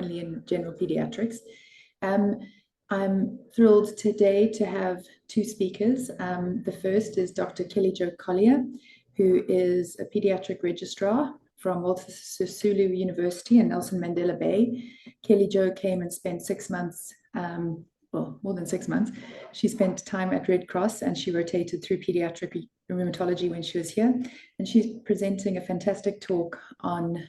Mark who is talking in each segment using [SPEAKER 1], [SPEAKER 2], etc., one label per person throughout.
[SPEAKER 1] commonly in general pediatrics. I'm thrilled today to have two speakers. The first is Dr. Kelly Jo Collier, who is a pediatric registrar from Walter Sisulu University in Nelson Mandela Bay. Kelly Jo came and spent 6 months, well, more than 6 months. She spent time at Red Cross and she rotated through pediatric rheumatology when she was here. And she's presenting a fantastic talk on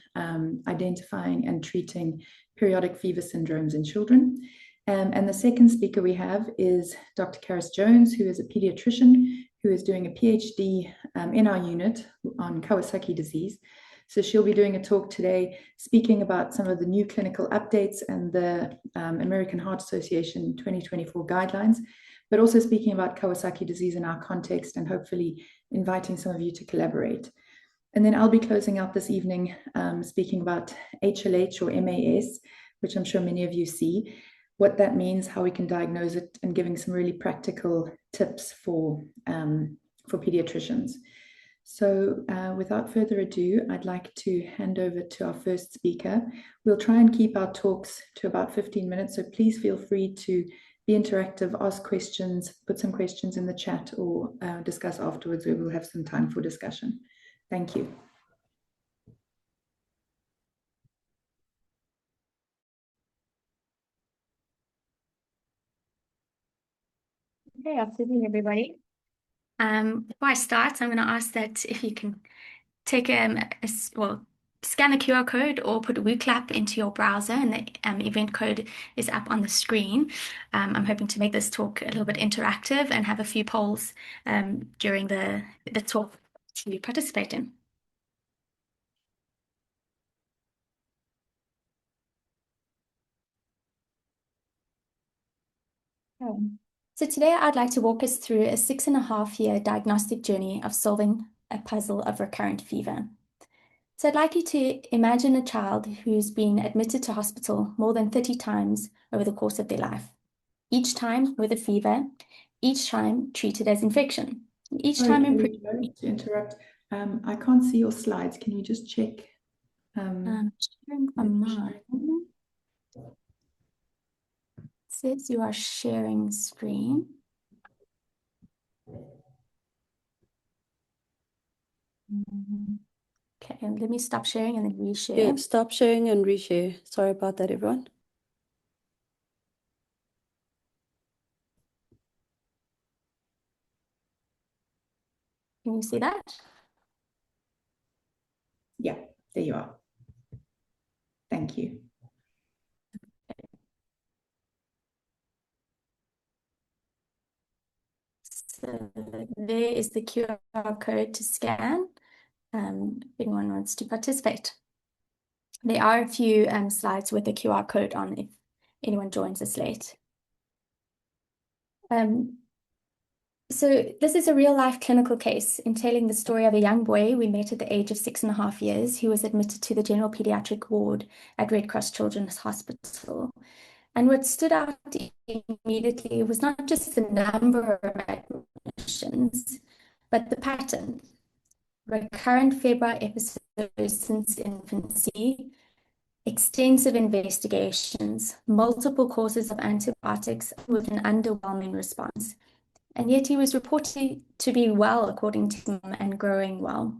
[SPEAKER 1] identifying and treating periodic fever syndromes in children. And the second speaker we have is Dr. Caris Jones, who is a pediatrician who is doing a PhD in our unit on Kawasaki disease. So she'll be doing a talk today speaking about some of the new clinical updates and the American Heart Association 2024 guidelines, but also speaking about Kawasaki disease in our context and hopefully inviting some of you to collaborate. And then I'll be closing out this evening speaking about HLH or MAS, which I'm sure many of you see, what that means, how we can diagnose it, and giving some really practical tips for pediatricians. So without further ado, I'd like to hand over to our first speaker. We'll try and keep our talks to about 15 minutes, so please feel free to be interactive, ask questions, put some questions in the chat, or discuss afterwards where we'll have some time for discussion. Thank you.
[SPEAKER 2] Okay, afternoon, everybody. Before I start, I'm going to ask that if you can take scan the QR code or put WooClap into your browser, and the event code is up on the screen. I'm hoping to make this talk a little bit interactive and have a few polls during the talk to participate in. So today I'd like to walk us through a 6.5-year diagnostic journey of solving a puzzle of recurrent fever. So I'd like you to imagine a child who's been admitted to hospital more than 30 times over the course of their life. Each time with a fever, each time treated as infection. Each time improved.
[SPEAKER 1] Sorry to interrupt. I can't see your slides. Can you just check?
[SPEAKER 2] Sharing from mine. Says you are sharing screen. Okay, and let me stop sharing and then reshare.
[SPEAKER 3] Yeah, stop sharing and reshare. Sorry about that, everyone.
[SPEAKER 2] Can you see that?
[SPEAKER 1] Yeah, there you are. Thank you.
[SPEAKER 2] So there is the QR code to scan if anyone wants to participate. There are a few slides with the QR code on if anyone joins us late. So this is a real-life clinical case entailing the story of a young boy we met at the age of 6.5 years who was admitted to the general pediatric ward at Red Cross Children's Hospital. And what stood out immediately was not just the number of admissions, but the pattern. Recurrent febrile episodes since infancy, extensive investigations, multiple courses of antibiotics with an underwhelming response. And yet he was reported to be well, according to him, and growing well.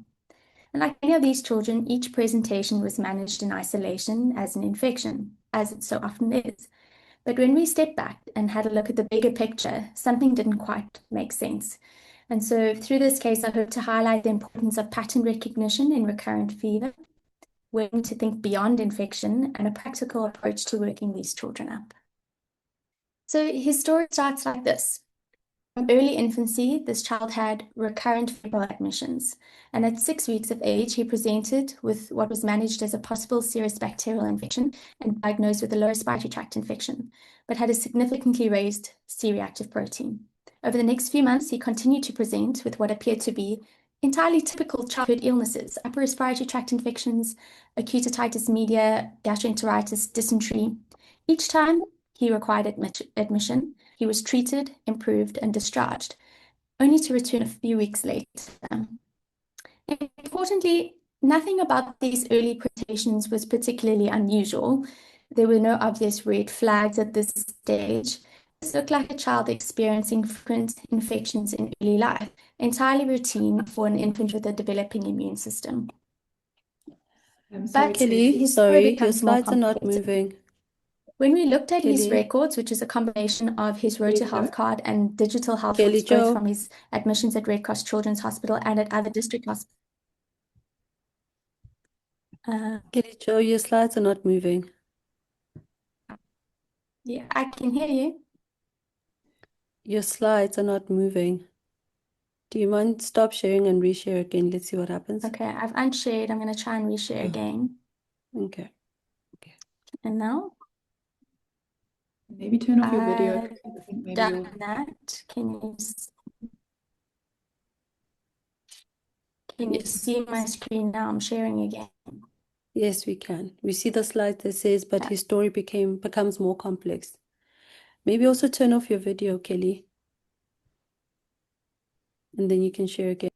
[SPEAKER 2] And like many of these children, each presentation was managed in isolation as an infection, as it so often is. But when we stepped back and had a look at the bigger picture, something didn't quite make sense. And so through this case, I hope to highlight the importance of pattern recognition in recurrent fever, when to think beyond infection, and a practical approach to working these children up. So his story starts like this. From early infancy, this child had recurrent febrile admissions, and at 6 weeks of age, he presented with what was managed as a possible serous bacterial infection and diagnosed with a lower respiratory tract infection, but had a significantly raised C-reactive protein. Over the next few months, he continued to present with what appeared to be entirely typical childhood illnesses: upper respiratory tract infections, acute otitis media, gastroenteritis, dysentery. Each time he required admission, he was treated, improved, and discharged, only to return a few weeks later. Importantly, nothing about these early presentations was particularly unusual. There were no obvious red flags at this stage. This looked like a child experiencing frequent infections in early life, entirely routine for an infant with a developing immune system. But
[SPEAKER 3] Kelly,
[SPEAKER 2] his story
[SPEAKER 3] sorry, your
[SPEAKER 2] becomes more
[SPEAKER 3] slides are not
[SPEAKER 2] complicated.
[SPEAKER 3] moving.
[SPEAKER 2] When we looked at his
[SPEAKER 3] Kelly,
[SPEAKER 2] records, which is a combination of his
[SPEAKER 1] Kelly
[SPEAKER 2] Rota
[SPEAKER 1] Jo?
[SPEAKER 2] health card and digital health
[SPEAKER 3] Kelly
[SPEAKER 2] records, both
[SPEAKER 3] Jo,
[SPEAKER 2] from his admissions at Red Cross Children's Hospital and at other district hospitals.
[SPEAKER 3] Kelly Jo, your slides are not moving.
[SPEAKER 2] Yeah, I can hear you.
[SPEAKER 3] Your slides are not moving. Do you mind stop sharing and reshare again? Let's see what happens.
[SPEAKER 2] Okay, I've unshared. I'm going to try and reshare again.
[SPEAKER 3] Okay.
[SPEAKER 2] And now
[SPEAKER 1] Maybe turn off your video.
[SPEAKER 2] I've
[SPEAKER 1] 'Cause I think maybe
[SPEAKER 2] done
[SPEAKER 1] your
[SPEAKER 2] that. Can you
[SPEAKER 3] Yes.
[SPEAKER 2] see my screen now? I'm sharing again.
[SPEAKER 3] Yes, we can. We see the slide that says, but his story becomes more complex. Maybe also turn off your video, Kelly. And then you can share again.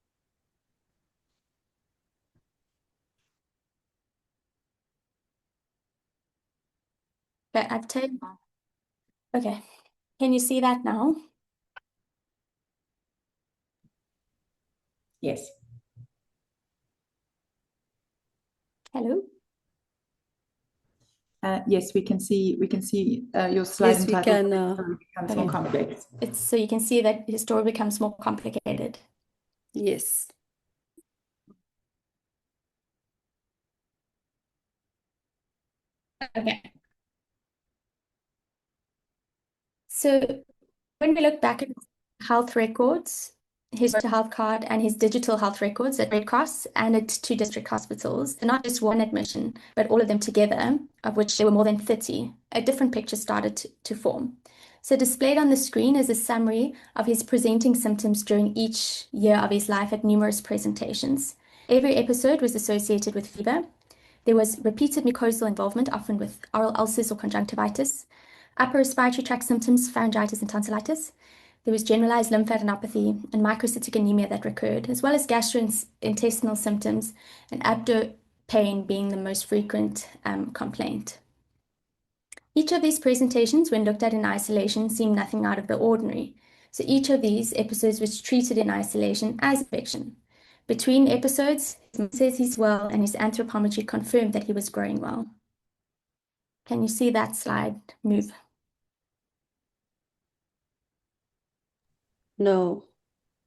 [SPEAKER 2] But I've taken. Okay. Can you see that now?
[SPEAKER 1] yes.
[SPEAKER 2] Hello?
[SPEAKER 1] Yes, we can see your slide
[SPEAKER 3] Yes, we
[SPEAKER 1] entitled
[SPEAKER 3] can.
[SPEAKER 1] becomes more complex.
[SPEAKER 2] It's so you can see that his story becomes more complicated.
[SPEAKER 3] Yes.
[SPEAKER 2] Okay. So when we look back at health records, his health card and his digital health records at Red Cross and at two district hospitals, and not just one admission, but all of them together, of which there were more than 30, a different picture started to form. So displayed on the screen is a summary of his presenting symptoms during each year of his life at numerous presentations. Every episode was associated with fever. There was repeated mucosal involvement, often with oral ulcers or conjunctivitis, upper respiratory tract symptoms, pharyngitis and tonsillitis. There was generalized lymphadenopathy and microcytic anemia that recurred, as well as gastrointestinal symptoms and abdo pain being the most frequent complaint. Each of these presentations, when looked at in isolation, seemed nothing out of the ordinary. So each of these episodes was treated in isolation as infection. Between episodes, he says he's well, and his anthropometry confirmed that he was growing well. Can you see that slide move?
[SPEAKER 3] No.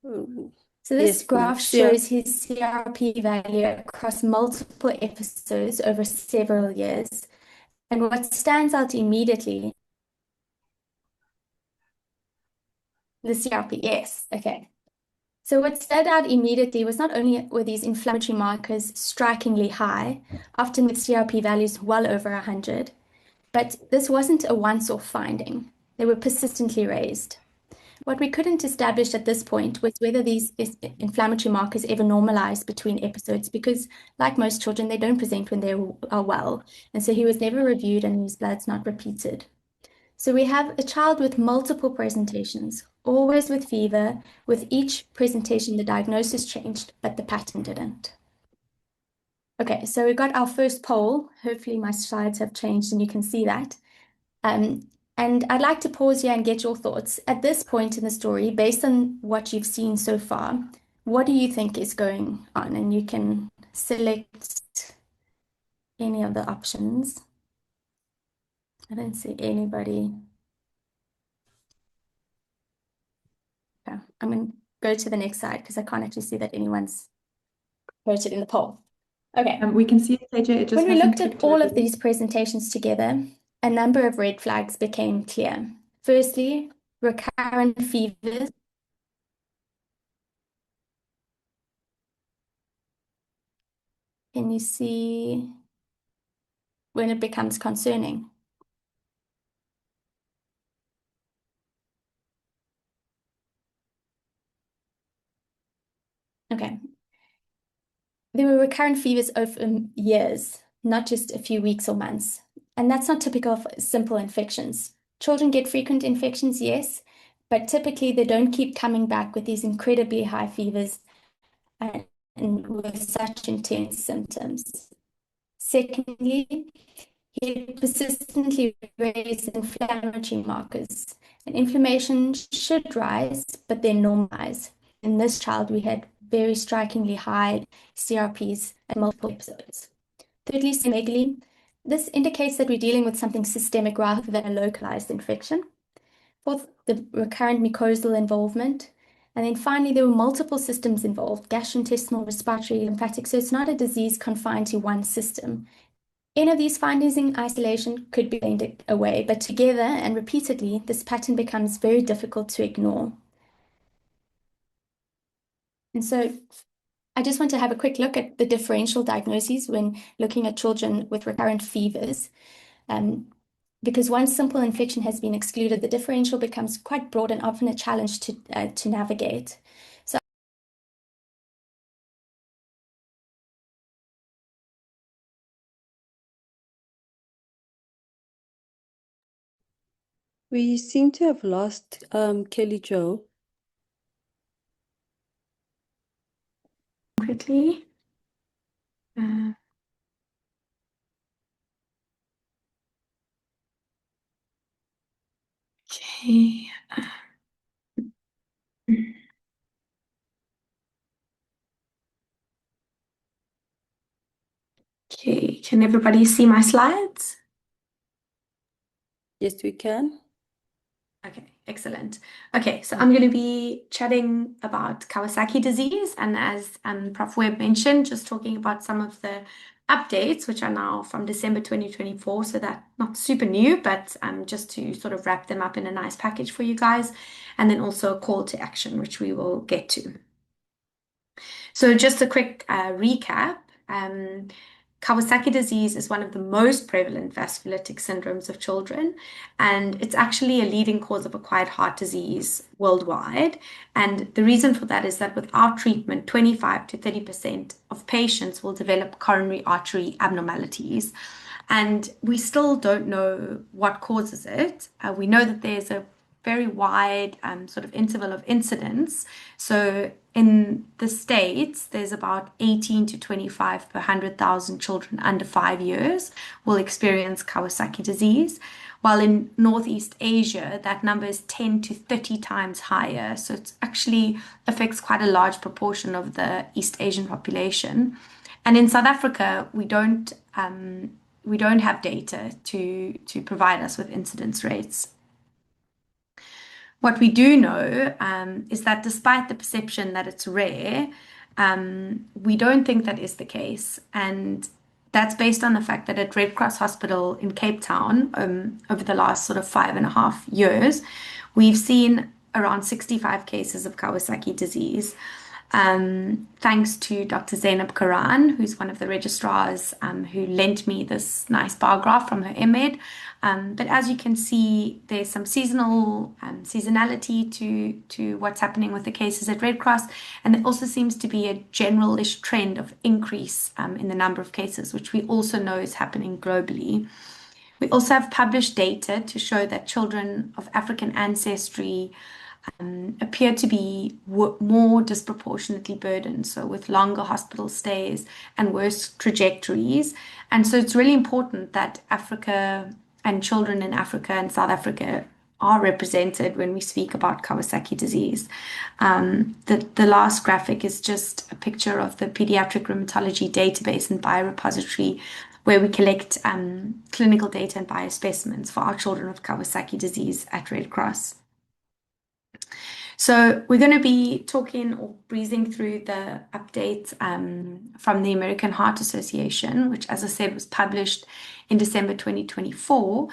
[SPEAKER 2] So this
[SPEAKER 3] Yes,
[SPEAKER 2] graph
[SPEAKER 3] yeah.
[SPEAKER 2] shows his CRP value across multiple episodes over several years. And what stands out immediately, the CRP, yes, okay. So what stood out immediately was not only were these inflammatory markers strikingly high, often with CRP values well over 100, but this wasn't a once-off finding. They were persistently raised. What we couldn't establish at this point was whether these inflammatory markers ever normalized between episodes because, like most children, they don't present when they are well. And so he was never reviewed and his blood's not repeated. So we have a child with multiple presentations, always with fever. With each presentation, the diagnosis changed, but the pattern didn't. Okay, so we got our first poll. Hopefully my slides have changed and you can see that. And I'd like to pause here and get your thoughts. At this point in the story, based on what you've seen so far, what do you think is going on? And you can select any of the options. I don't see anybody. Okay, I'm going to go to the next slide because I can't actually see that anyone's voted in the poll. Okay.
[SPEAKER 1] We can see it, KJ. It just
[SPEAKER 2] When we
[SPEAKER 1] hasn't
[SPEAKER 2] looked at
[SPEAKER 1] clicked
[SPEAKER 2] all
[SPEAKER 1] over.
[SPEAKER 2] of these presentations together, a number of red flags became clear. Firstly, recurrent fevers. Can you see when it becomes concerning? Okay. There were recurrent fevers over years, not just a few weeks or months. And that's not typical of simple infections. Children get frequent infections, yes, but typically they don't keep coming back with these incredibly high fevers and with such intense symptoms. Secondly, it persistently raises inflammatory markers. And inflammation should rise, but then normalize. In this child, we had very strikingly high CRPs at multiple episodes. Thirdly, sinomegaly. This indicates that we're dealing with something systemic rather than a localized infection. Fourth, the recurrent mucosal involvement. And then finally, there were multiple systems involved, gastrointestinal, respiratory, lymphatic. So it's not a disease confined to one system. Any of these findings in isolation could be explained away, but together and repeatedly, this pattern becomes very difficult to ignore. And so I just want to have a quick look at the differential diagnoses when looking at children with recurrent fevers. Because once simple infection has been excluded, the differential becomes quite broad and often a challenge to navigate. So
[SPEAKER 3] We seem to have lost Kelly Jo.
[SPEAKER 2] quickly. Okay. Okay, can everybody see my slides?
[SPEAKER 3] Yes, we can.
[SPEAKER 2] Okay, excellent. Okay, so I'm going to be chatting about Kawasaki disease, and as Prof Webb mentioned, just talking about some of the updates, which are now from December 2024, so that not super new, but just to sort of wrap them up in a nice package for you guys, and then also a call to action, which we will get to. So just a quick recap. Kawasaki disease is one of the most prevalent vasculitic syndromes of children, and it's actually a leading cause of acquired heart disease worldwide. And the reason for that is that without treatment, 25 to 30% of patients will develop coronary artery abnormalities. And we still don't know what causes it. We know that there's a very wide sort of interval of incidence. So in the States, there's about 18 to 25 per 100,000 children under 5 years will experience Kawasaki disease, while in Northeast Asia, that number is 10 to 30 times higher. So it actually affects quite a large proportion of the East Asian population. And in South Africa, we don't have data to provide us with incidence rates. What we do know is that despite the perception that it's rare, we don't think that is the case. And that's based on the fact that at Red Cross Hospital in Cape Town, over the last sort of 5.5 years, we've seen around 65 cases of Kawasaki disease. Thanks to Dr. Zainab Karan, who's one of the registrars, who lent me this nice bar graph from her MED. But as you can see, there's some seasonality to what's happening with the cases at Red Cross, and there also seems to be a general-ish trend of increase in the number of cases, which we also know is happening globally. We also have published data to show that children of African ancestry appear to be more disproportionately burdened, so with longer hospital stays and worse trajectories. And so it's really important that Africa and children in Africa and South Africa are represented when we speak about Kawasaki disease. The last graphic is just a picture of the Paediatric Rheumatology Database and Biorepository, where we collect clinical data and biospecimens for our children with Kawasaki disease at Red Cross. So we're going to be talking or breezing through the updates from the American Heart Association, which, as I said, was published in December 2024.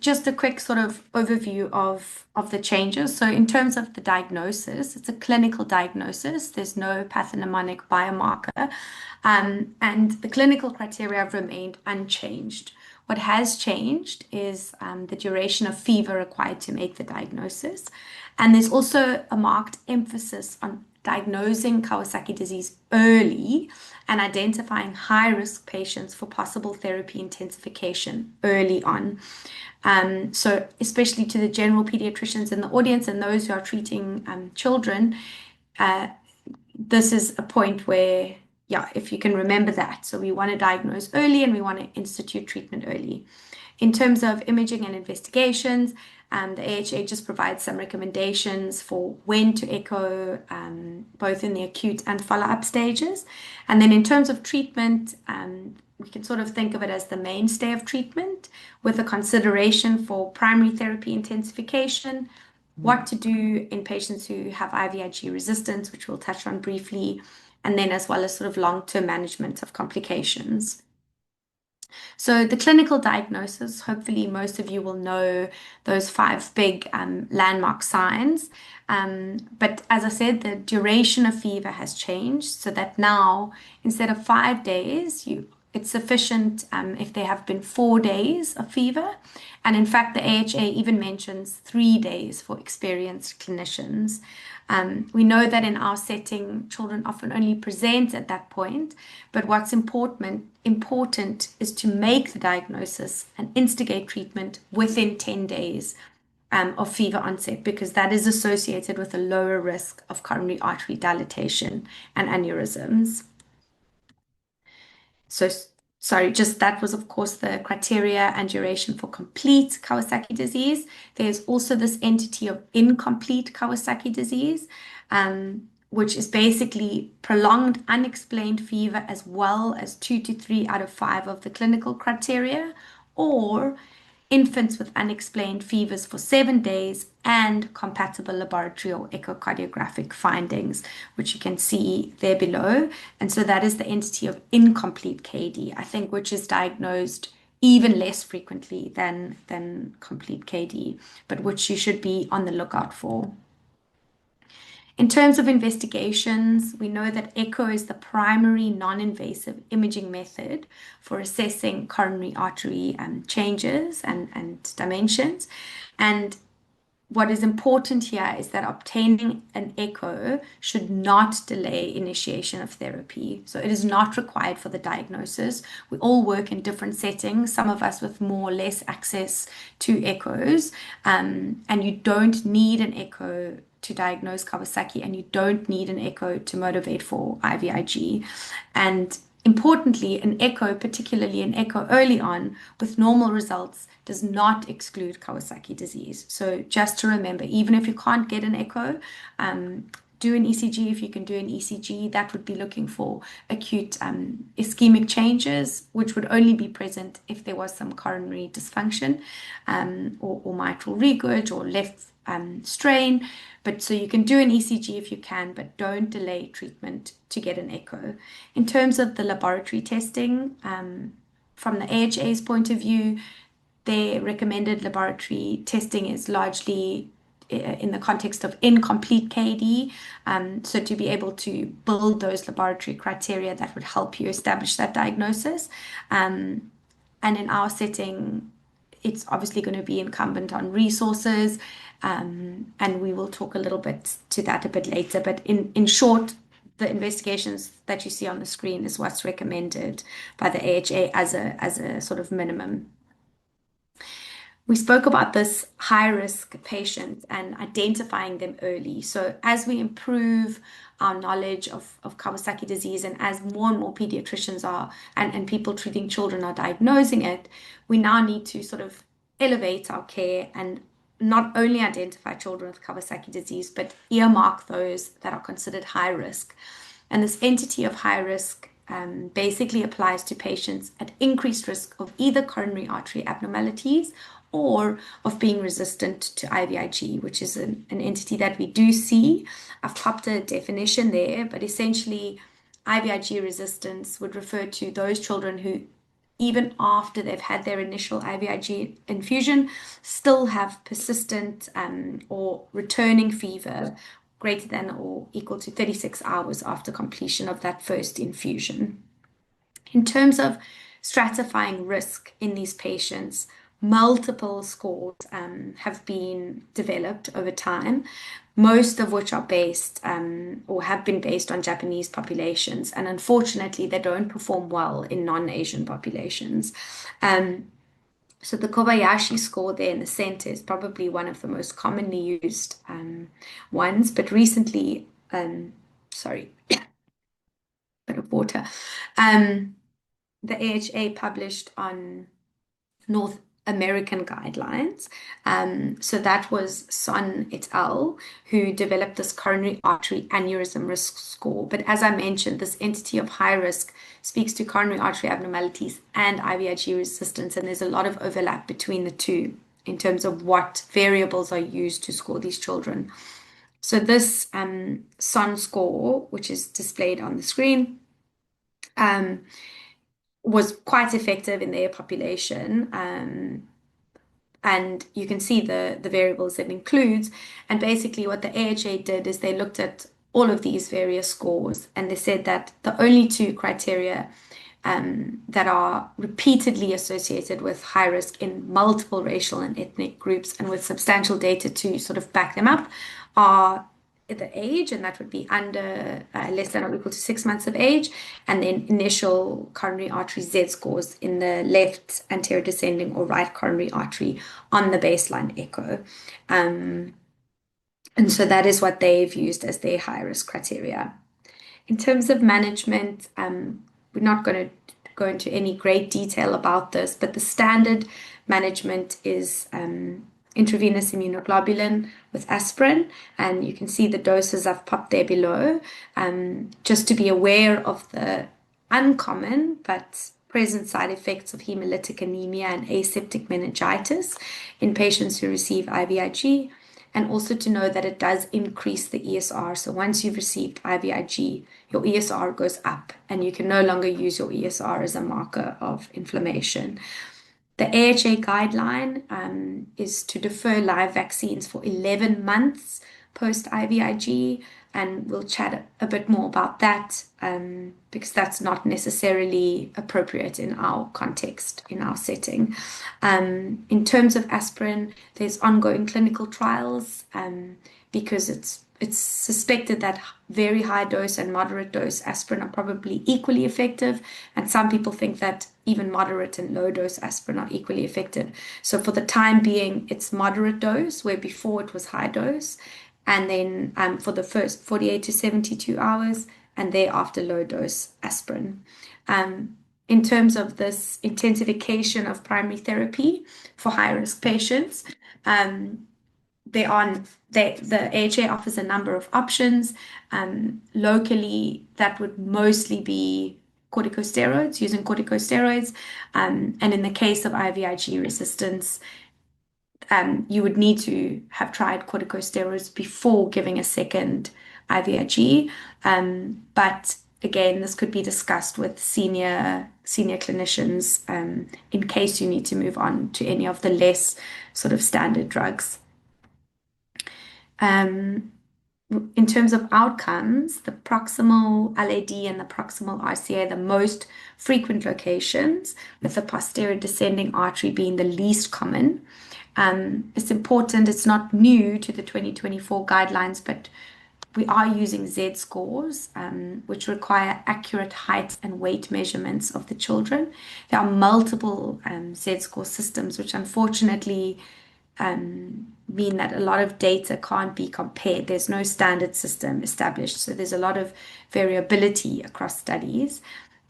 [SPEAKER 2] Just a quick sort of overview of the changes. So in terms of the diagnosis, it's a clinical diagnosis. There's no pathognomonic biomarker, and the clinical criteria have remained unchanged. What has changed is the duration of fever required to make the diagnosis. And there's also a marked emphasis on diagnosing Kawasaki disease early and identifying high-risk patients for possible therapy intensification early on. So especially to the general pediatricians in the audience and those who are treating children, this is a point where
[SPEAKER 4] yeah, if you can remember that. So we want to diagnose early and we want to institute treatment early. In terms of imaging and investigations, the AHA just provides some recommendations for when to echo, both in the acute and follow-up stages. And then in terms of treatment, we can sort of think of it as the mainstay of treatment, with a consideration for primary therapy intensification, what to do in patients who have IVIG resistance, which we'll touch on briefly, and then as well as sort of long-term management of complications. So the clinical diagnosis, hopefully most of you will know those 5 big landmark signs. But as I said, the duration of fever has changed, so that now instead of 5 days, it's sufficient if there have been 4 days of fever. And in fact, the AHA even mentions 3 days for experienced clinicians. We know that in our setting, children often only present at that point, but what's important is to make the diagnosis and instigate treatment within 10 days of fever onset, because that is associated with a lower risk of coronary artery dilatation and aneurysms. So, sorry, just that was, of course, the criteria and duration for complete Kawasaki disease. There's also this entity of incomplete Kawasaki disease, which is basically prolonged unexplained fever as well as 2 to 3 out of 5 of the clinical criteria, or infants with unexplained fevers for 7 days and compatible laboratory or echocardiographic findings, which you can see there below. And so that is the entity of incomplete KD, I think, which is diagnosed even less frequently than complete KD, but which you should be on the lookout for. In terms of investigations, we know that echo is the primary non-invasive imaging method for assessing coronary artery changes and dimensions. And what is important here is that obtaining an echo should not delay initiation of therapy. So it is not required for the diagnosis. We all work in different settings, some of us with more or less access to echoes, and you don't need an echo to diagnose Kawasaki, and you don't need an echo to motivate for IVIG. And importantly, an echo, particularly an echo early on with normal results, does not exclude Kawasaki disease. So just to remember, even if you can't get an echo, do an ECG. If you can do an ECG, that would be looking for acute ischemic changes, which would only be present if there was some coronary dysfunction, or mitral regurg or left strain. But so you can do an ECG if you can, but don't delay treatment to get an echo. In terms of the laboratory testing, from the AHA's point of view, their recommended laboratory testing is largely in the context of incomplete KD. So to be able to build those laboratory criteria that would help you establish that diagnosis. And in our setting, it's obviously going to be incumbent on resources, and we will talk a little bit to that a bit later. But in short, the investigations that you see on the screen is what's recommended by the AHA as a sort of minimum. We spoke about this high-risk patient and identifying them early. So as we improve our knowledge of Kawasaki disease, and as more and more pediatricians are and people treating children are diagnosing it, we now need to sort of elevate our care and not only identify children with Kawasaki disease, but earmark those that are considered high risk. And this entity of high risk basically applies to patients at increased risk of either coronary artery abnormalities or of being resistant to IVIG, which is an entity that we do see. I've popped a definition there, but essentially IVIG resistance would refer to those children who, even after they've had their initial IVIG infusion, still have persistent or returning fever greater than or equal to 36 hours after completion of that first infusion. In terms of stratifying risk in these patients, multiple scores have been developed over time, most of which are based or have been based on Japanese populations, and unfortunately they don't perform well in non-Asian populations. So the Kobayashi score there in the center is probably one of the most commonly used ones, but recently, sorry, bit of water. The AHA published on North American guidelines. So that was Son et al., who developed this coronary artery aneurysm risk score. But as I mentioned, this entity of high risk speaks to coronary artery abnormalities and IVIG resistance, and there's a lot of overlap between the two in terms of what variables are used to score these children. So this SON score, which is displayed on the screen, was quite effective in their population. And you can see the variables it includes. And basically what the AHA did is they looked at all of these various scores, and they said that the only two criteria that are repeatedly associated with high risk in multiple racial and ethnic groups and with substantial data to sort of back them up are the age, and that would be under less than or equal to 6 months of age, and then initial coronary artery Z scores in the left anterior descending or right coronary artery on the baseline echo. And so that is what they've used as their high risk criteria. In terms of management, we're not going to go into any great detail about this, but the standard management is intravenous immunoglobulin with aspirin, and you can see the doses I've popped there below, just to be aware of the uncommon but present side effects of hemolytic anemia and aseptic meningitis in patients who receive IVIG, and also to know that it does increase the ESR. So once you've received IVIG, your ESR goes up, and you can no longer use your ESR as a marker of inflammation. The AHA guideline is to defer live vaccines for 11 months post IVIG, and we'll chat a bit more about that because that's not necessarily appropriate in our context, in our setting. In terms of aspirin, there's ongoing clinical trials because it's suspected that very high dose and moderate dose aspirin are probably equally effective, and some people think that even moderate and low dose aspirin are equally effective. So for the time being, it's moderate dose, where before it was high dose, and then for the first 48 to 72 hours, and thereafter low dose aspirin. In terms of this intensification of primary therapy for high risk patients, the AHA offers a number of options. Locally, that would mostly be corticosteroids, using corticosteroids. And in the case of IVIG resistance, you would need to have tried corticosteroids before giving a second IVIG. But again, this could be discussed with senior clinicians in case you need to move on to any of the less sort of standard drugs. In terms of outcomes, the proximal LAD and the proximal RCA are the most frequent locations, with the posterior descending artery being the least common. It's important, it's not new to the 2024 guidelines, but we are using Z scores, which require accurate height and weight measurements of the children. There are multiple Z score systems, which unfortunately mean that a lot of data can't be compared. There's no standard system established, so there's a lot of variability across studies.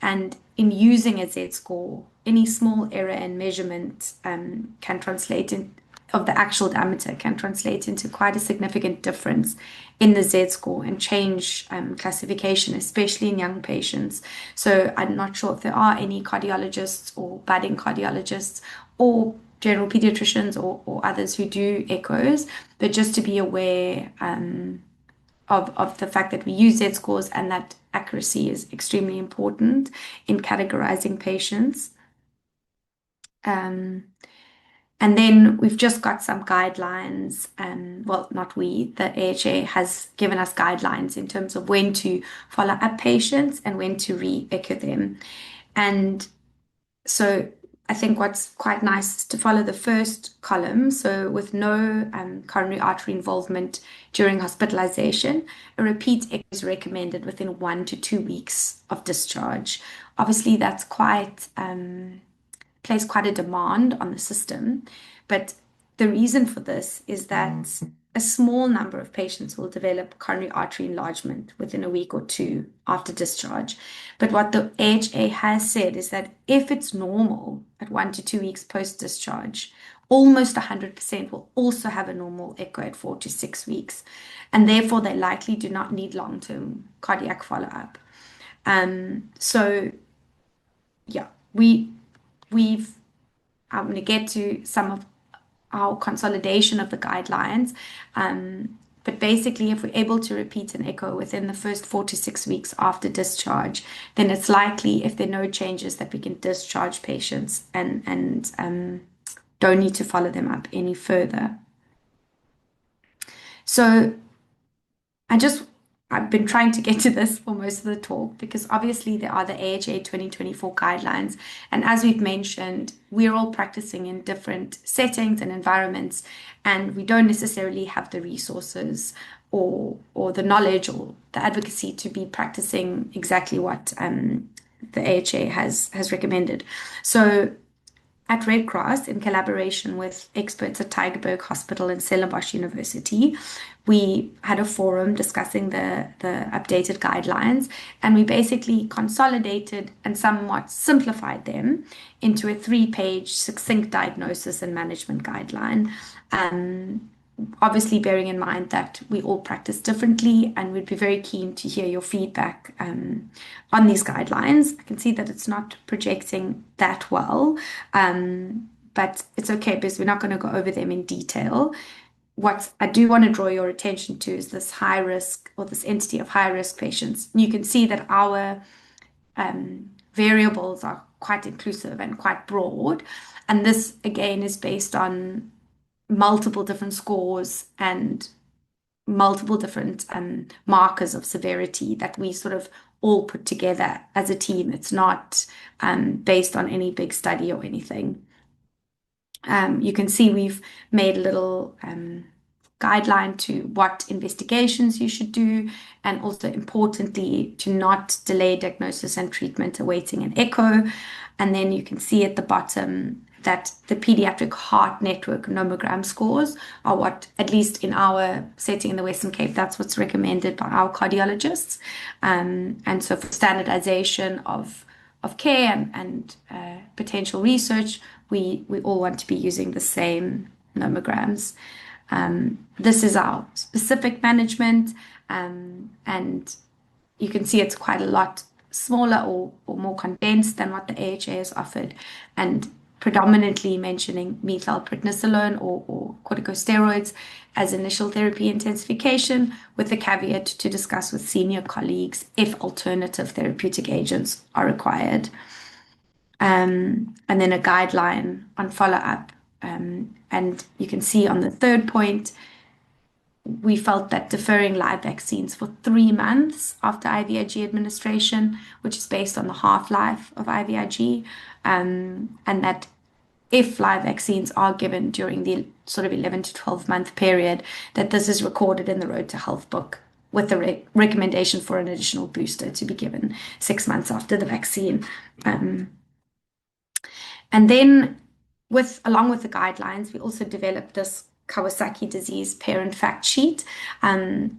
[SPEAKER 4] And in using a Z score, any small error in measurement can translate of the actual diameter can translate into quite a significant difference in the Z score and change classification, especially in young patients. So I'm not sure if there are any cardiologists or budding cardiologists or general pediatricians or others who do echoes, but just to be aware of the fact that we use Z scores and that accuracy is extremely important in categorizing patients. And then we've just got some guidelines, well, not we, the AHA has given us guidelines in terms of when to follow up patients and when to re-echo them. And so I think what's quite nice is to follow the first column. So with no coronary artery involvement during hospitalization, a repeat echo is recommended within 1 to 2 weeks of discharge. Obviously, that's quite place quite a demand on the system, but the reason for this is that a small number of patients will develop coronary artery enlargement within a week or two after discharge. But what the AHA has said is that if it's normal at 1 to 2 weeks post-discharge, almost 100% will also have a normal echo at 4 to 6 weeks. And therefore, they likely do not need long-term cardiac follow-up. So, yeah, I'm going to get to some of our consolidation of the guidelines. But basically, if we're able to repeat an echo within the first 4 to 6 weeks after discharge, then it's likely, if there are no changes, that we can discharge patients and don't need to follow them up any further. So I've been trying to get to this for most of the talk because obviously there are the AHA 2024 guidelines. And as we've mentioned, we're all practicing in different settings and environments, and we don't necessarily have the resources or the knowledge or the advocacy to be practicing exactly what the AHA has recommended. So at Red Cross, in collaboration with experts at Tygerberg Hospital and Stellenbosch University, we had a forum discussing the updated guidelines, and we basically consolidated and somewhat simplified them into a 3-page succinct diagnosis and management guideline. Obviously bearing in mind that we all practice differently, and we'd be very keen to hear your feedback on these guidelines. I can see that it's not projecting that well, but it's okay because we're not going to go over them in detail. What I do want to draw your attention to is this high risk, or this entity of high risk patients. You can see that our variables are quite inclusive and quite broad, and this again is based on multiple different scores and multiple different markers of severity that we sort of all put together as a team. It's not based on any big study or anything. You can see we've made a little guideline to what investigations you should do, and also importantly to not delay diagnosis and treatment awaiting an echo. And then you can see at the bottom that the Paediatric Heart Network nomogram scores are what, at least in our setting in the Western Cape, that's what's recommended by our cardiologists. And so for standardization of care and potential research, we all want to be using the same nomograms. This is our specific management, and you can see it's quite a lot smaller or more condensed than what the AHA has offered, and predominantly mentioning methylprednisolone or corticosteroids as initial therapy intensification, with the caveat to discuss with senior colleagues if alternative therapeutic agents are required. And then a guideline on follow-up. And you can see on the third point, we felt that deferring live vaccines for 3 months after IVIG administration, which is based on the half-life of IVIG, and that if live vaccines are given during the sort of 11 to 12-month period, that this is recorded in the Road to Health book with the recommendation for an additional booster to be given 6 months after the vaccine. And then along with the guidelines, we also developed this Kawasaki disease parent fact sheet,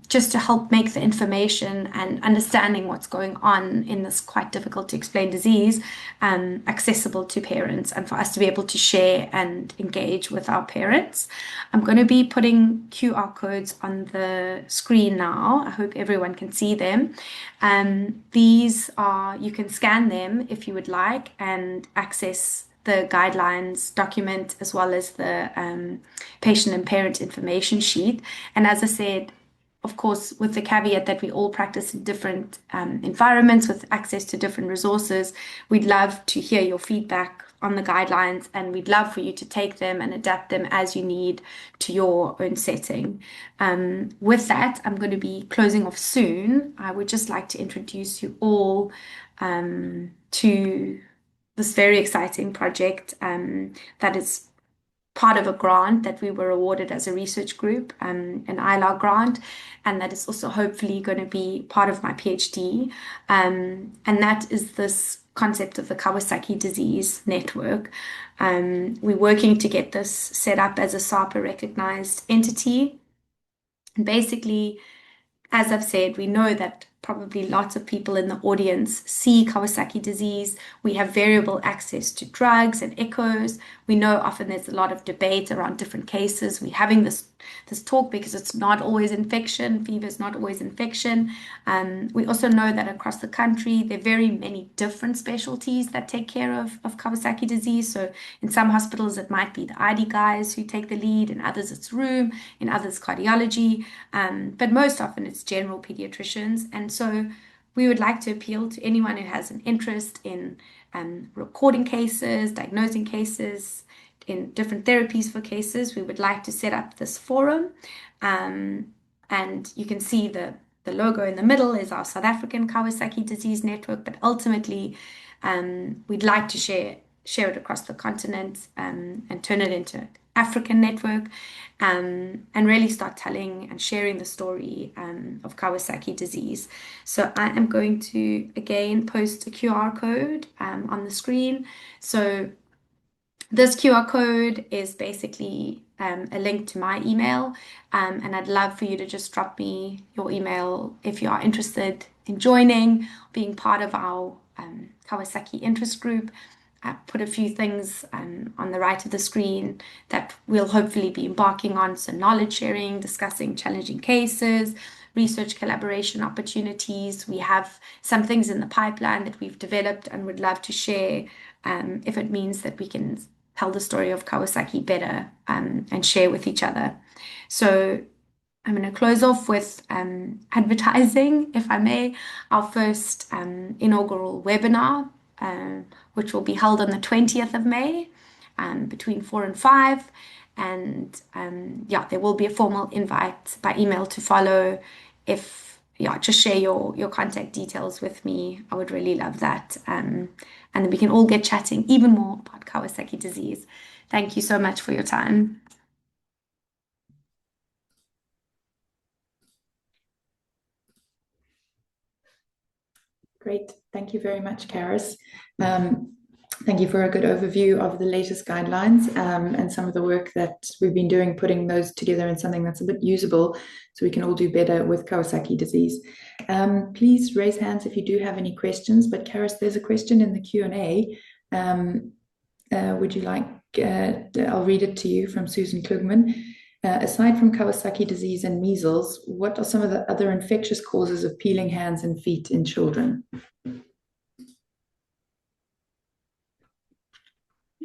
[SPEAKER 4] just to help make the information and understanding what's going on in this quite difficult to explain disease accessible to parents, and for us to be able to share and engage with our parents. I'm going to be putting QR codes on the screen now. I hope everyone can see them. These are, you can scan them if you would like and access the guidelines document as well as the patient and parent information sheet. And as I said, of course, with the caveat that we all practice in different environments with access to different resources, we'd love to hear your feedback on the guidelines, and we'd love for you to take them and adapt them as you need to your own setting. With that, I'm going to be closing off soon. I would just like to introduce you all to this very exciting project that is part of a grant that we were awarded as a research group, an ILAR grant, and that is also hopefully going to be part of my PhD. And that is this concept of the Kawasaki disease network. We're working to get this set up as a SAPA recognized entity. And basically, as I've said, we know that probably lots of people in the audience see Kawasaki disease. We have variable access to drugs and echoes. We know often there's a lot of debate around different cases. We're having this talk because it's not always infection. Fever is not always infection. We also know that across the country, there are very many different specialties that take care of Kawasaki disease. So in some hospitals, it might be the ID guys who take the lead. In others, it's rheum. In others, cardiology. But most often, it's general pediatricians. And so we would like to appeal to anyone who has an interest in recording cases, diagnosing cases, in different therapies for cases. We would like to set up this forum. And you can see the logo in the middle is our South African Kawasaki Disease Network, but ultimately we'd like to share it across the continent and turn it into an African network and really start telling and sharing the story of Kawasaki disease. So I am going to again post a QR code on the screen. So this QR code is basically a link to my email, and I'd love for you to just drop me your email if you are interested in joining, being part of our Kawasaki interest group. I put a few things on the right of the screen that we'll hopefully be embarking on. So knowledge sharing, discussing challenging cases, research collaboration opportunities. We have some things in the pipeline that we've developed and would love to share if it means that we can tell the story of Kawasaki better and share with each other. So I'm going to close off with advertising, if I may, our first inaugural webinar, which will be held on the 20th of May between 4 and 5. And yeah, there will be a formal invite by email to follow. Just share your contact details with me. I would really love that. And then we can all get chatting even more about Kawasaki disease. Thank you so much for your time.
[SPEAKER 1] Great. Thank you very much, Caris. Thank you for a good overview of the latest guidelines and some of the work that we've been doing, putting those together in something that's a bit usable so we can all do better with Kawasaki disease. Please raise hands if you do have any questions. But Caris, there's a question in the Q&A. Would you like, I'll read it to you from Susan Klugman. Aside from Kawasaki disease and measles, what are some of the other infectious causes of peeling hands and feet in children?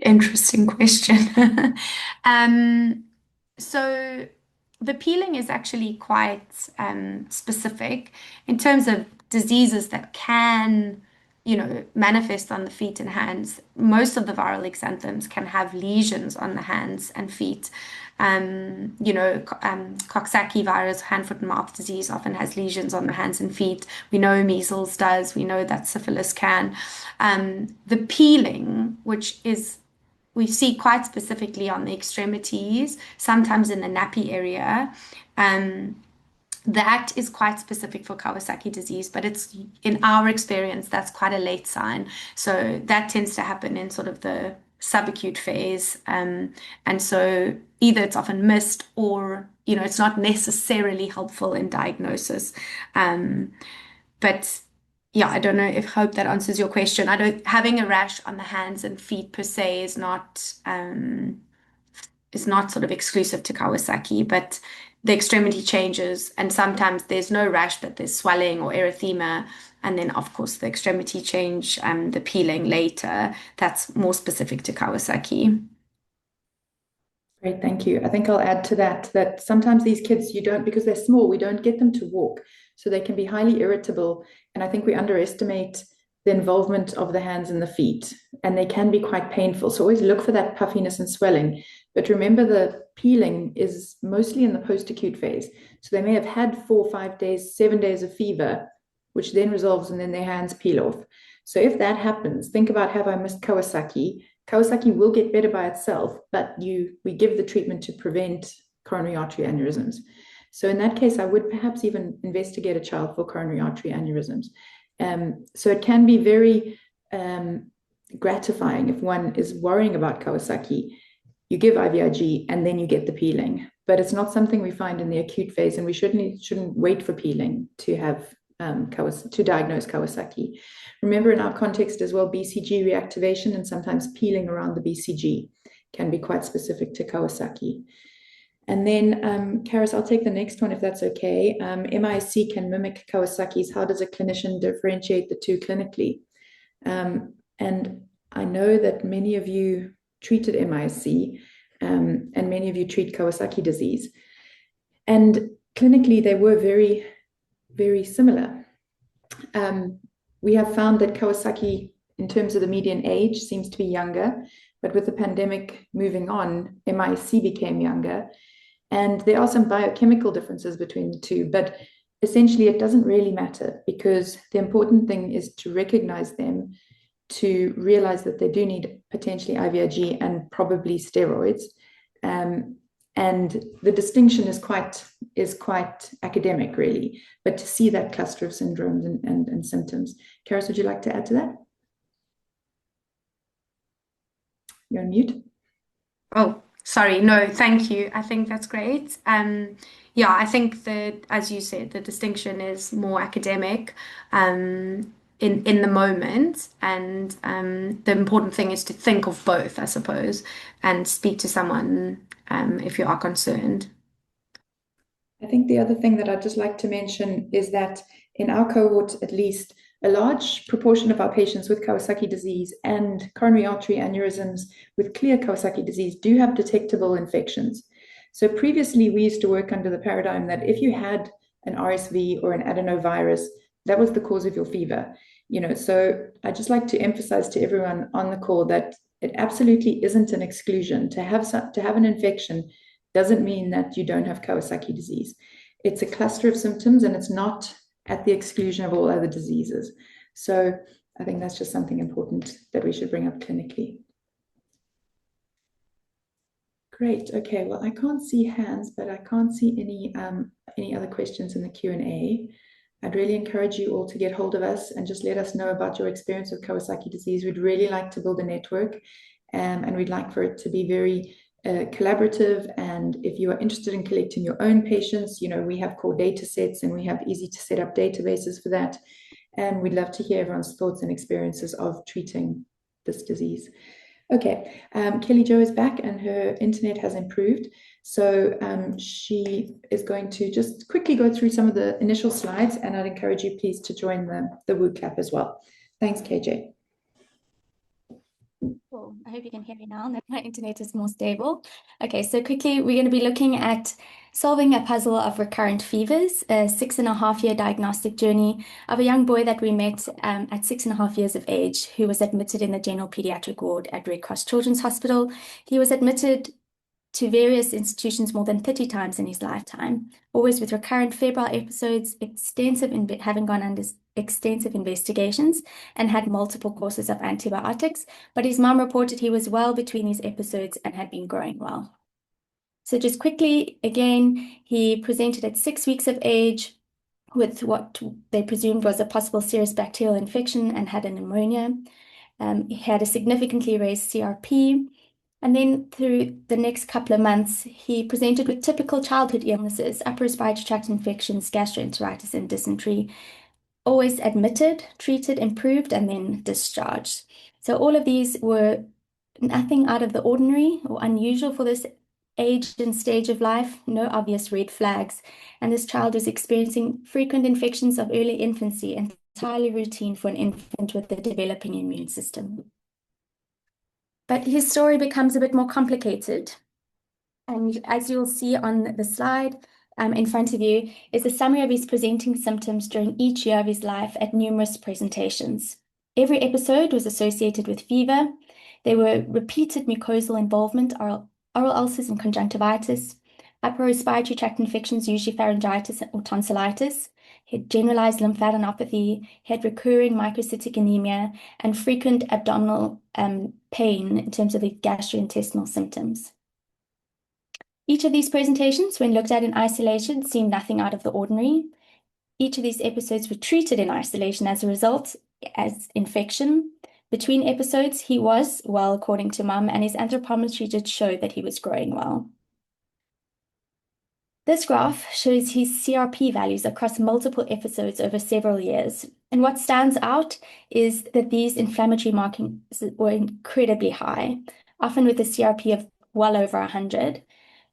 [SPEAKER 4] Interesting question. So the peeling is actually quite specific in terms of diseases that can, manifest on the feet and hands. Most of the viral exanthems can have lesions on the hands and feet. Coxsackie virus, hand, foot, and mouth disease often has lesions on the hands and feet. We know measles does. We know that syphilis can. The peeling, which is we see quite specifically on the extremities, sometimes in the nappy area. That is quite specific for Kawasaki disease, but it's in our experience, that's quite a late sign. So that tends to happen in sort of the subacute phase. And so either it's often missed or, it's not necessarily helpful in diagnosis. But yeah, I don't know hope that answers your question. Having a rash on the hands and feet per se is not sort of exclusive to Kawasaki, but the extremity changes, and sometimes there's no rash, but there's swelling or erythema, and then of course the extremity change, the peeling later, that's more specific to Kawasaki.
[SPEAKER 1] Great, thank you. I think I'll add to that sometimes these kids, because they're small, we don't get them to walk. So they can be highly irritable. And I think we underestimate the involvement of the hands and the feet. And they can be quite painful. So always look for that puffiness and swelling. But remember, the peeling is mostly in the post-acute phase. So they may have had 4, 5 days, 7 days of fever, which then resolves and then their hands peel off. So if that happens, think about, have I missed Kawasaki? Kawasaki will get better by itself, but we give the treatment to prevent coronary artery aneurysms. So in that case, I would perhaps even investigate a child for coronary artery aneurysms. So it can be very gratifying if one is worrying about Kawasaki. You give IVIG and then you get the peeling. but it's not something we find in the acute phase, and we shouldn't wait for peeling to have to diagnose Kawasaki. Remember, in our context as well, BCG reactivation and sometimes peeling around the BCG can be quite specific to Kawasaki. And then, Caris, I'll take the next one if that's okay. MIC can mimic Kawasaki's. How does a clinician differentiate the two clinically? And I know that many of you treated MIC, and many of you treat Kawasaki disease. And clinically, they were very, very similar. We have found that Kawasaki, in terms of the median age, seems to be younger, but with the pandemic moving on, MIC became younger. And there are some biochemical differences between the two, but essentially it doesn't really matter, because the important thing is to recognize them, to realize that they do need potentially IVIG and probably steroids. And the distinction is quite academic, really, but to see that cluster of syndromes and symptoms. Caris, would you like to add to that? You're on mute.
[SPEAKER 4] Oh, sorry. No, thank you. I think that's great. Yeah, I think that, as you said, the distinction is more academic in the moment, and the important thing is to think of both, I suppose, and speak to someone if you are concerned.
[SPEAKER 1] I think the other thing that I'd just like to mention is that in our cohort, at least, a large proportion of our patients with Kawasaki disease and coronary artery aneurysms with clear Kawasaki disease do have detectable infections. So previously, we used to work under the paradigm that if you had an RSV or an adenovirus, that was the cause of your fever. So I just like to emphasize to everyone on the call that it absolutely isn't an exclusion. To have an infection doesn't mean that you don't have Kawasaki disease. It's a cluster of symptoms, and it's not at the exclusion of all other diseases. So I think that's just something important that we should bring up clinically. Great. Okay. Well, I can't see hands, but I can't see any other questions in the Q&A. I'd really encourage you all to get hold of us and just let us know about your experience with Kawasaki disease. We'd really like to build a network, and we'd like for it to be very collaborative. And if you are interested in collecting your own patients, we have core data sets, and we have easy to set up databases for that. And we'd love to hear everyone's thoughts and experiences of treating this disease. Okay, Kelly Jo is back, and her internet has improved. So she is going to just quickly go through some of the initial slides, and I'd encourage you please to join the Woo clap as well. Thanks, KJ.
[SPEAKER 2] Cool. I hope you can hear me now that my internet is more stable. Okay, so quickly, we're going to be looking at solving a puzzle of recurrent fevers, a 6.5-year diagnostic journey of a young boy that we met at 6.5 years of age, who was admitted in the general pediatric ward at Red Cross Children's Hospital. He was admitted to various institutions more than 30 times in his lifetime, always with recurrent febrile episodes, having gone under extensive investigations and had multiple courses of antibiotics, but his mum reported he was well between these episodes and had been growing well. So just quickly, again, he presented at 6 weeks of age with what they presumed was a possible serious bacterial infection and had a pneumonia. He had a significantly raised CRP. And then through the next couple of months, he presented with typical childhood illnesses, upper respiratory tract infections, gastroenteritis, and dysentery, always admitted, treated, improved, and then discharged. So all of these were nothing out of the ordinary or unusual for this age and stage of life, no obvious red flags. And this child was experiencing frequent infections of early infancy, entirely routine for an infant with a developing immune system. But his story becomes a bit more complicated. And as you'll see on the slide in front of you is a summary of his presenting symptoms during each year of his life at numerous presentations. Every episode was associated with fever. There were repeated mucosal involvement, oral ulcers and conjunctivitis, upper respiratory tract infections, usually pharyngitis or tonsillitis. He had generalized lymphadenopathy, he had recurring microcytic anemia, and frequent abdominal pain in terms of the gastrointestinal symptoms. Each of these presentations, when looked at in isolation, seemed nothing out of the ordinary. Each of these episodes were treated in isolation as a result as infection. Between episodes, he was well, according to mum, and his anthropometry did show that he was growing well. This graph shows his CRP values across multiple episodes over several years. And what stands out is that these inflammatory markings were incredibly high, often with a CRP of well over 100,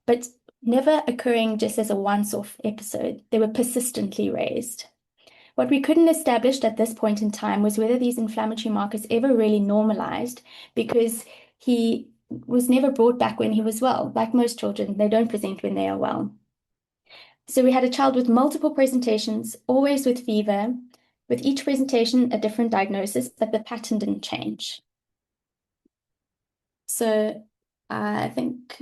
[SPEAKER 2] but never occurring just as a once-off episode. They were persistently raised. What we couldn't establish at this point in time was whether these inflammatory markers ever really normalized, because he was never brought back when he was well. Like most children, they don't present when they are well. So we had a child with multiple presentations, always with fever, with each presentation a different diagnosis, but the pattern didn't change. So I think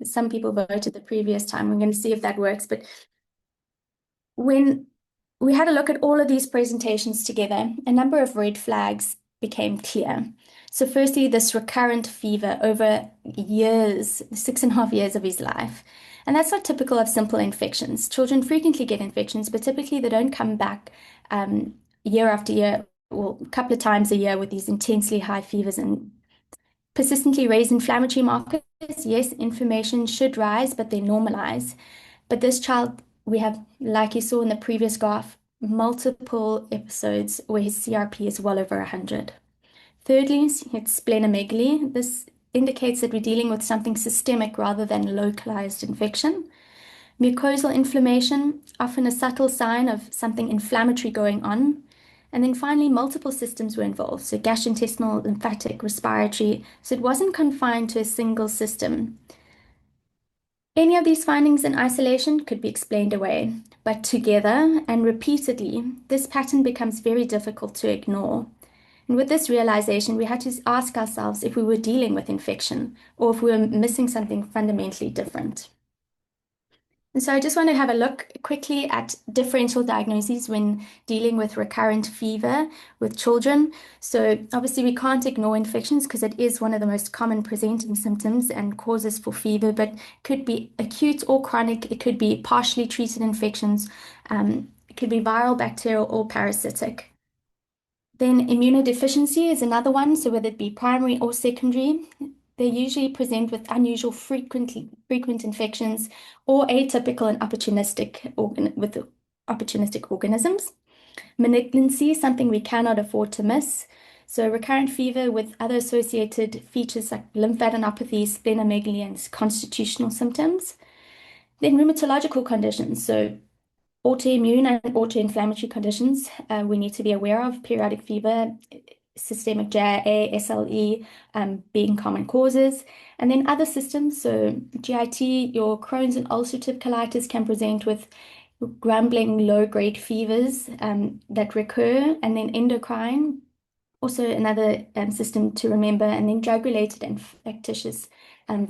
[SPEAKER 2] some people voted the previous time. We're going to see if that works. But when we had a look at all of these presentations together, a number of red flags became clear. So firstly, this recurrent fever over years, 6.5 years of his life. And that's not typical of simple infections. Children frequently get infections, but typically they don't come back year after year or a couple of times a year with these intensely high fevers and persistently raised inflammatory markers. Yes, inflammation should rise, but they normalize. But this child, we have, like you saw in the previous graph, multiple episodes where his CRP is well over 100. Thirdly, it's splenomegaly. This indicates that we're dealing with something systemic rather than localized infection. Mucosal inflammation, often a subtle sign of something inflammatory going on. And then finally, multiple systems were involved. So gastrointestinal, lymphatic, respiratory. So it wasn't confined to a single system. Any of these findings in isolation could be explained away, but together and repeatedly, this pattern becomes very difficult to ignore. And with this realization, we had to ask ourselves if we were dealing with infection or if we were missing something fundamentally different. And so I just want to have a look quickly at differential diagnoses when dealing with recurrent fever with children. So obviously we can't ignore infections because it is one of the most common presenting symptoms and causes for fever, but it could be acute or chronic. It could be partially treated infections. It could be viral, bacterial, or parasitic. Then immunodeficiency is another one. So whether it be primary or secondary, they usually present with unusual frequent infections or atypical and opportunistic organisms. Malignancy, something we cannot afford to miss. So recurrent fever with other associated features like lymphadenopathy, splenomegaly, and constitutional symptoms. Then rheumatological conditions. So autoimmune and autoinflammatory conditions we need to be aware of, periodic fever, systemic JIA, SLE being common causes. And then other systems, so GIT, your Crohn's and ulcerative colitis can present with grumbling low-grade fevers that recur. And then endocrine, also another system to remember. And then drug-related and infectious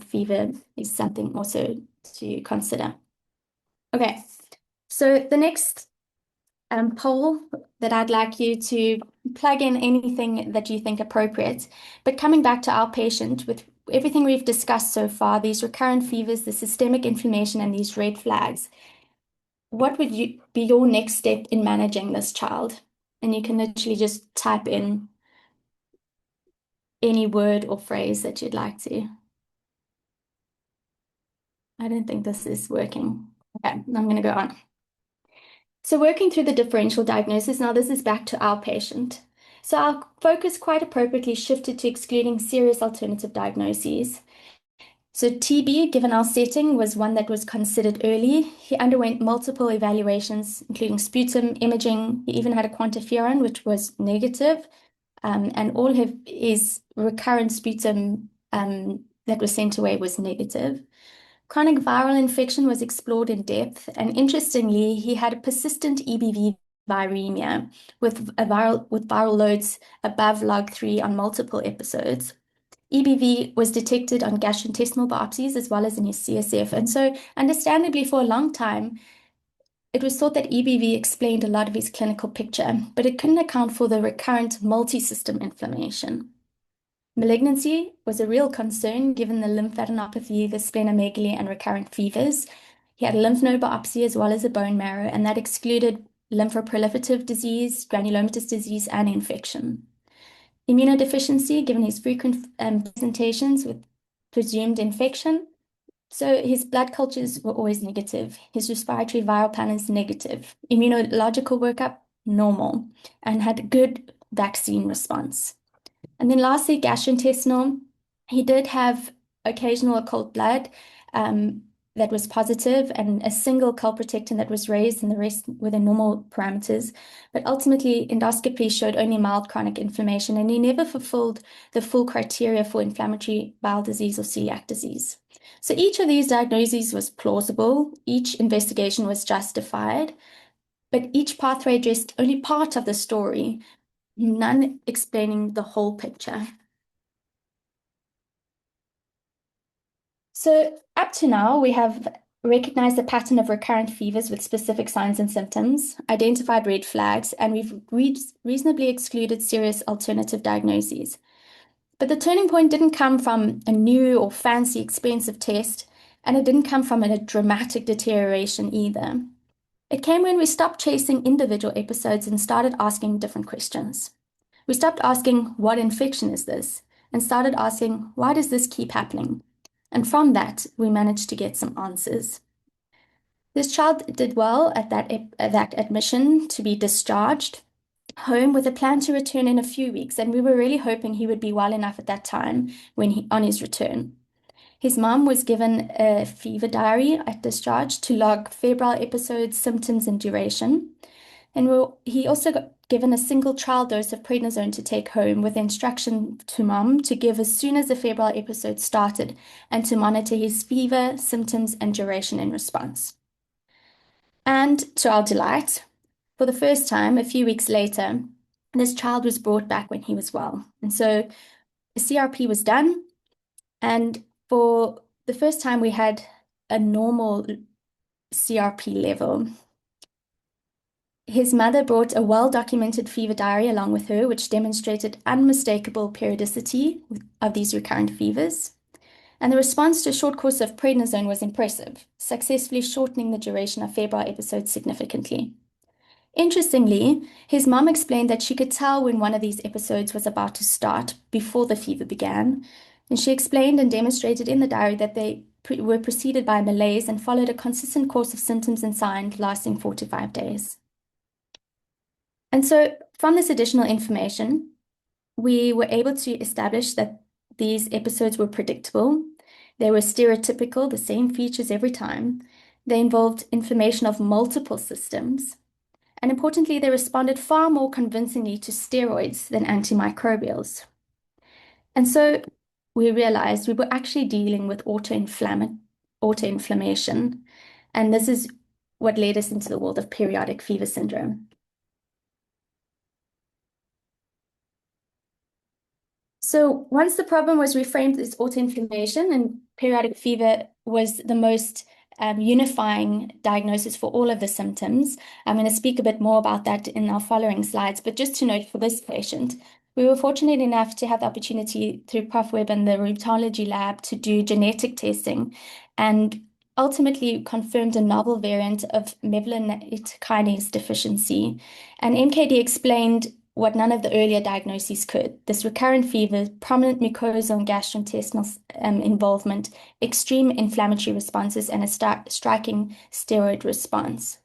[SPEAKER 2] fever is something also to consider. Okay. So the next poll that I'd like you to plug in anything that you think appropriate. But coming back to our patient, with everything we've discussed so far, these recurrent fevers, the systemic inflammation, and these red flags, what would be your next step in managing this child? And you can literally just type in any word or phrase that you'd like to. I don't think this is working. Okay, I'm going to go on. So working through the differential diagnosis, now this is back to our patient. So our focus quite appropriately shifted to excluding serious alternative diagnoses. So TB, given our setting, was one that was considered early. He underwent multiple evaluations, including sputum, imaging. He even had a quantiferon, which was negative, and all of his recurrent sputum that was sent away was negative. Chronic viral infection was explored in depth, and interestingly, he had a persistent EBV viremia with viral loads above log 3 on multiple episodes. EBV was detected on gastrointestinal biopsies as well as in his CSF, and so understandably for a long time, it was thought that EBV explained a lot of his clinical picture, but it couldn't account for the recurrent multi-system inflammation. Malignancy was a real concern given the lymphadenopathy, the splenomegaly, and recurrent fevers. He had a lymph node biopsy as well as a bone marrow, and that excluded lymphoproliferative disease, granulomatous disease, and infection. Immunodeficiency, given his frequent presentations with presumed infection. So his blood cultures were always negative. His respiratory viral panels negative. Immunological workup normal, and had good vaccine response. And then lastly, gastrointestinal. He did have occasional occult blood that was positive and a single calprotectin that was raised, and the rest were the normal parameters. But ultimately, endoscopy showed only mild chronic inflammation, and he never fulfilled the full criteria for inflammatory bowel disease or celiac disease. So each of these diagnoses was plausible, each investigation was justified, but each pathway addressed only part of the story, none explaining the whole picture. So up to now, we have recognized the pattern of recurrent fevers with specific signs and symptoms, identified red flags, and we've reasonably excluded serious alternative diagnoses. But the turning point didn't come from a new or fancy expensive test, and it didn't come from a dramatic deterioration either. It came when we stopped chasing individual episodes and started asking different questions. We stopped asking, what infection is this? And started asking, why does this keep happening? And from that, we managed to get some answers. This child did well at that admission to be discharged home with a plan to return in a few weeks, and we were really hoping he would be well enough at that time on his return. His mom was given a fever diary at discharge to log febrile episodes, symptoms, and duration. And he also got given a single trial dose of prednisone to take home with instruction to mom to give as soon as the febrile episode started and to monitor his fever, symptoms, and duration in response. And to our delight, for the first time, a few weeks later, this child was brought back when he was well. And so the CRP was done, and for the first time, we had a normal CRP level. His mother brought a well-documented fever diary along with her, which demonstrated unmistakable periodicity of these recurrent fevers. And the response to a short course of prednisone was impressive, successfully shortening the duration of febrile episodes significantly. Interestingly, his mom explained that she could tell when one of these episodes was about to start before the fever began. And she explained and demonstrated in the diary that they were preceded by malaise and followed a consistent course of symptoms and signs lasting 4 to 5 days. And so from this additional information, we were able to establish that these episodes were predictable. They were stereotypical, the same features every time. They involved inflammation of multiple systems. And importantly, they responded far more convincingly to steroids than antimicrobials. And so we realized we were actually dealing with autoinflammation. And this is what led us into the world of periodic fever syndrome. So once the problem was reframed as autoinflammation, and periodic fever was the most unifying diagnosis for all of the symptoms. I'm going to speak a bit more about that in our following slides, but just to note for this patient, we were fortunate enough to have the opportunity through Prof Webb and the rheumatology lab to do genetic testing and ultimately confirmed a novel variant of mevalonate kinase deficiency. And MKD explained what none of the earlier diagnoses could. This recurrent fever, prominent mucosal and gastrointestinal involvement, extreme inflammatory responses, and a striking steroid response.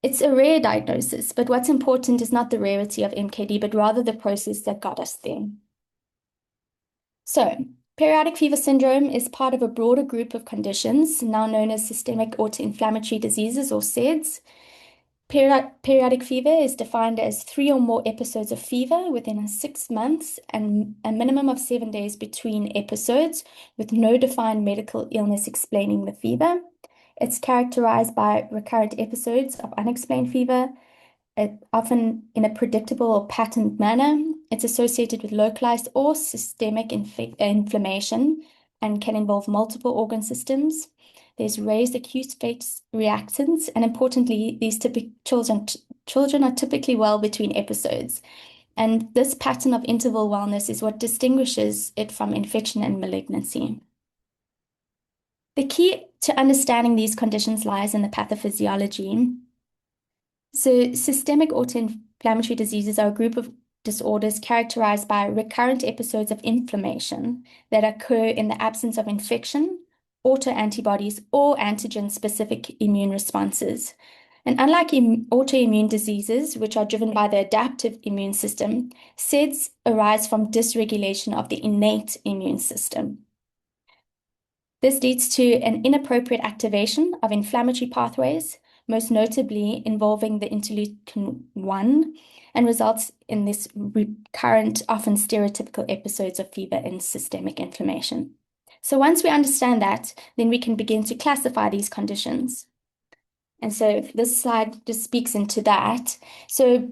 [SPEAKER 2] It's a rare diagnosis, but what's important is not the rarity of MKD, but rather the process that got us there. So, periodic fever syndrome is part of a broader group of conditions, now known as systemic autoinflammatory diseases, or SAIDs. Periodic fever is defined as 3 or more episodes of fever within 6 months and a minimum of 7 days between episodes, with no defined medical illness explaining the fever. It's characterized by recurrent episodes of unexplained fever, often in a predictable or patterned manner. It's associated with localized or systemic inflammation and can involve multiple organ systems. There's raised acute phase reactants, and importantly, these children are typically well between episodes. And this pattern of interval wellness is what distinguishes it from infection and malignancy. The key to understanding these conditions lies in the pathophysiology. So systemic autoinflammatory diseases are a group of disorders characterized by recurrent episodes of inflammation that occur in the absence of infection autoantibodies or antigen-specific immune responses. And unlike autoimmune diseases, which are driven by the adaptive immune system, SAIDs arise from dysregulation of the innate immune system. This leads to an inappropriate activation of inflammatory pathways, most notably involving the interleukin-1, and results in this recurrent, often stereotypical episodes of fever and systemic inflammation. So once we understand that, then we can begin to classify these conditions. And so this slide just speaks into that. So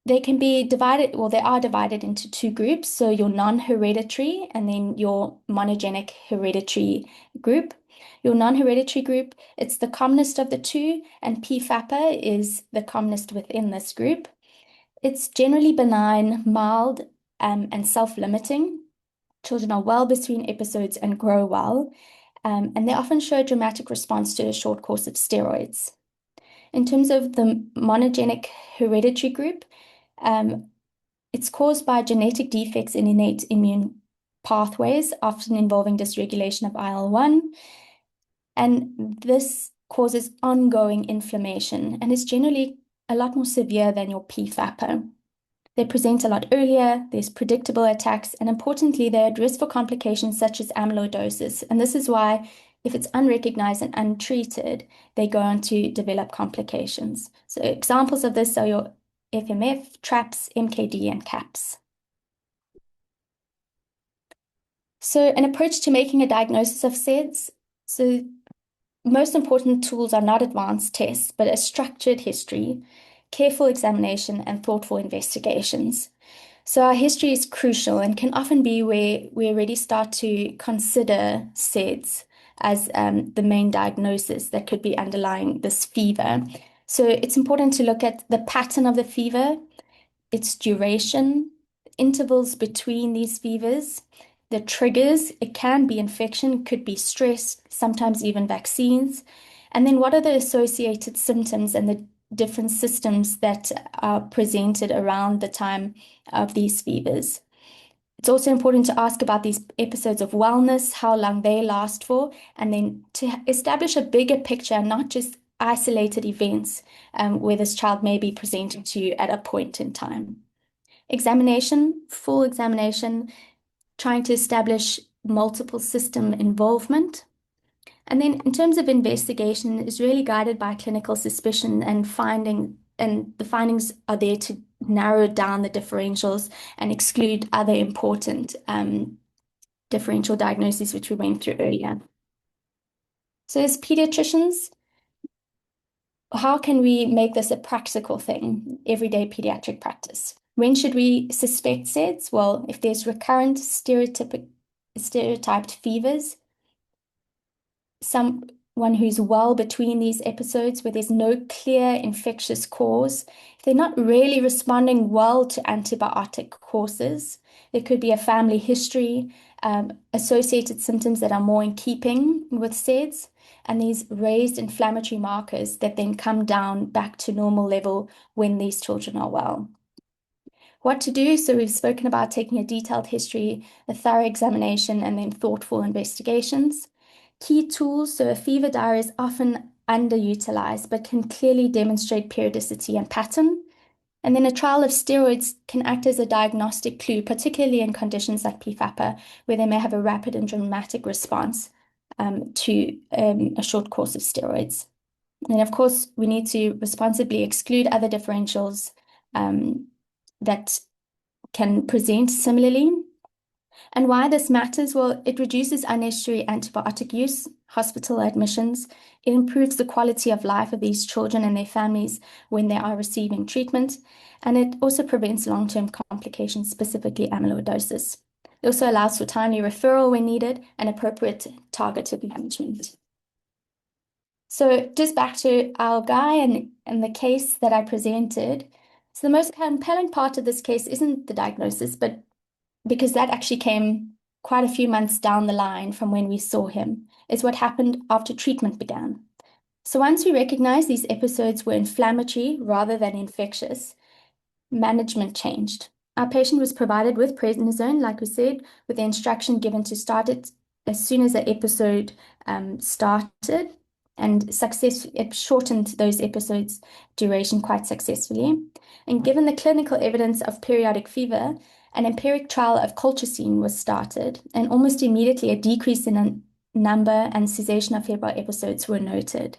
[SPEAKER 2] they can be divided, well, they are divided into two groups. So your non-hereditary and then your monogenic hereditary group. Your non-hereditary group, it's the commonest of the two, and PFAPA is the commonest within this group. It's generally benign, mild, and self-limiting. Children are well between episodes and grow well, and they often show a dramatic response to a short course of steroids. In terms of the monogenic hereditary group, it's caused by genetic defects in innate immune pathways, often involving dysregulation of IL-1, and this causes ongoing inflammation and is generally a lot more severe than your PFAPA. They present a lot earlier, there's predictable attacks, and importantly, they're at risk for complications such as amyloidosis. And this is why, if it's unrecognized and untreated, they go on to develop complications. So examples of this are your FMF, TRAPS, MKD, and CAPS. So an approach to making a diagnosis of SAIDs. So most important tools are not advanced tests, but a structured history, careful examination, and thoughtful investigations. So our history is crucial and can often be where we already start to consider SAIDs as the main diagnosis that could be underlying this fever. So it's important to look at the pattern of the fever, its duration, intervals between these fevers, the triggers. It can be infection, could be stress, sometimes even vaccines. And then what are the associated symptoms and the different systems that are presented around the time of these fevers. It's also important to ask about these episodes of wellness, how long they last for, and then to establish a bigger picture, not just isolated events where this child may be presenting to you at a point in time. Examination, full examination, trying to establish multiple system involvement. And then in terms of investigation, is really guided by clinical suspicion and the findings are there to narrow down the differentials and exclude other important differential diagnoses, which we went through earlier. So as pediatricians, how can we make this a practical thing, everyday pediatric practice? When should we suspect SAIDs? Well, if there's recurrent stereotyped fevers, someone who's well between these episodes where there's no clear infectious cause, if they're not really responding well to antibiotic courses, there could be a family history, associated symptoms that are more in keeping with SAIDs, and these raised inflammatory markers that then come down back to normal level when these children are well. What to do? So we've spoken about taking a detailed history, a thorough examination, and then thoughtful investigations. Key tools, so a fever diary is often underutilized, but can clearly demonstrate periodicity and pattern. And then a trial of steroids can act as a diagnostic clue, particularly in conditions like PFAPA, where they may have a rapid and dramatic response to a short course of steroids. And of course, we need to responsibly exclude other differentials that can present similarly. And why this matters? Well, it reduces unnecessary antibiotic use, hospital admissions. It improves the quality of life of these children and their families when they are receiving treatment. And it also prevents long-term complications, specifically amyloidosis. It also allows for timely referral when needed and appropriate targeted management. So just back to our guy and the case that I presented. So the most compelling part of this case isn't the diagnosis, but because that actually came quite a few months down the line from when we saw him, is what happened after treatment began. So once we recognized these episodes were inflammatory rather than infectious, management changed. Our patient was provided with prednisone, like we said, with the instruction given to start it as soon as the episode started, and it shortened those episodes' duration quite successfully. And given the clinical evidence of periodic fever, an empiric trial of colchicine was started, and almost immediately a decrease in a number and cessation of febrile episodes were noted.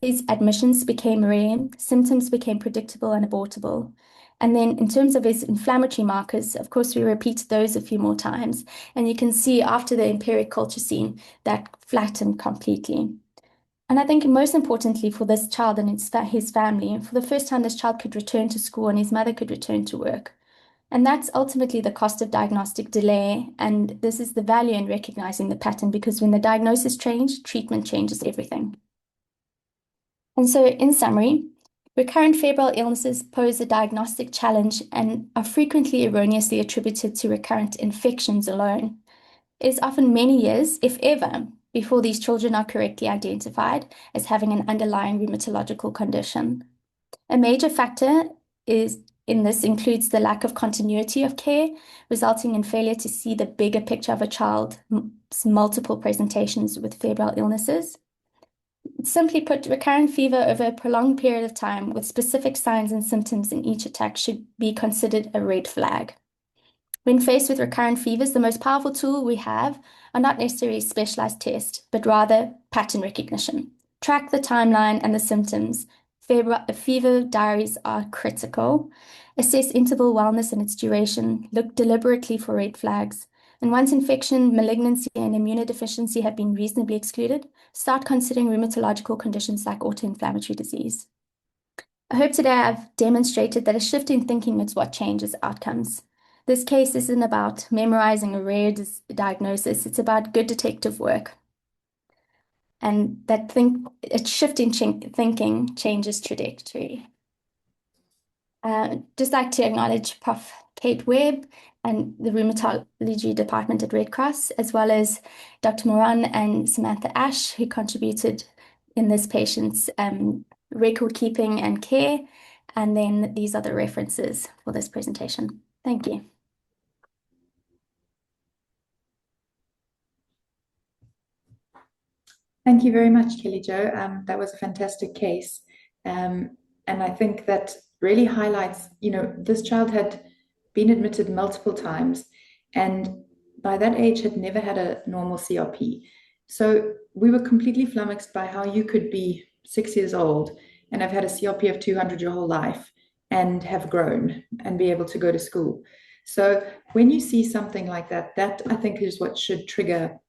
[SPEAKER 2] His admissions became rare, symptoms became predictable and abortable. And then in terms of his inflammatory markers, of course, we repeated those a few more times. And you can see after the empiric colchicine that flattened completely. And I think most importantly for this child and his family, for the first time this child could return to school and his mother could return to work. And that's ultimately the cost of diagnostic delay. And this is the value in recognizing the pattern, because when the diagnosis changes, treatment changes everything. And so in summary, recurrent febrile illnesses pose a diagnostic challenge and are frequently erroneously attributed to recurrent infections alone. It is often many years, if ever, before these children are correctly identified as having an underlying rheumatological condition. A major factor in this includes the lack of continuity of care, resulting in failure to see the bigger picture of a child's multiple presentations with febrile illnesses. Simply put, recurrent fever over a prolonged period of time with specific signs and symptoms in each attack should be considered a red flag. When faced with recurrent fevers, the most powerful tool we have are not necessarily specialized tests, but rather pattern recognition. Track the timeline and the symptoms. Fever diaries are critical. Assess interval wellness and its duration. Look deliberately for red flags. And once infection, malignancy, and immunodeficiency have been reasonably excluded, start considering rheumatological conditions like autoinflammatory disease. I hope today I've demonstrated that a shift in thinking is what changes outcomes. This case isn't about memorizing a rare diagnosis, it's about good detective work. And a shift in thinking changes trajectory. Just like to acknowledge Prof Kate Webb and the rheumatology department at Red Cross, as well as Dr. Moran and Samantha Ash, who contributed in this patient's record keeping and care. And then these are the references for this presentation. Thank you.
[SPEAKER 1] Thank you very much, Kelly Jo. That was a fantastic case. And I think that really highlights, this child had been admitted multiple times and by that age had never had a normal CRP. So we were completely flummoxed by how you could be 6 years old and have had a CRP of 200 your whole life and have grown and be able to go to school. So when you see something like that, that I think is what should trigger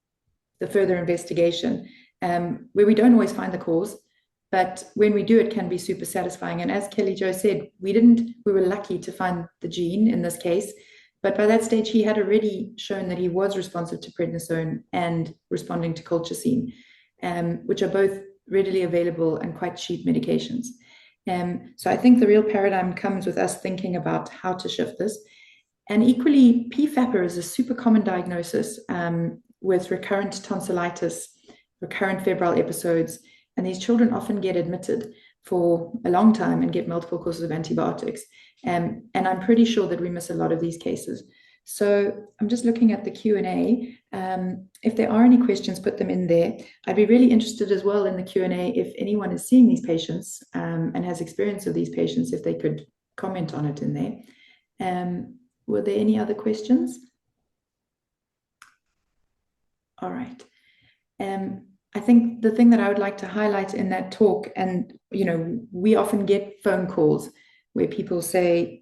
[SPEAKER 1] the further investigation, where we don't always find the cause, but when we do, it can be super satisfying. And as Kelly Jo said, we were lucky to find the gene in this case, but by that stage, he had already shown that he was responsive to prednisone and responding to colchicine, which are both readily available and quite cheap medications. So I think the real paradigm comes with us thinking about how to shift this. And equally, PFAPA is a super common diagnosis with recurrent tonsillitis, recurrent febrile episodes, and these children often get admitted for a long time and get multiple courses of antibiotics. And I'm pretty sure that we miss a lot of these cases. So I'm just looking at the Q&A. If there are any questions, put them in there. I'd be really interested as well in the Q&A if anyone is seeing these patients and has experience of these patients, if they could comment on it in there. Were there any other questions? All right. I think the thing that I would like to highlight in that talk, and we often get phone calls where people say,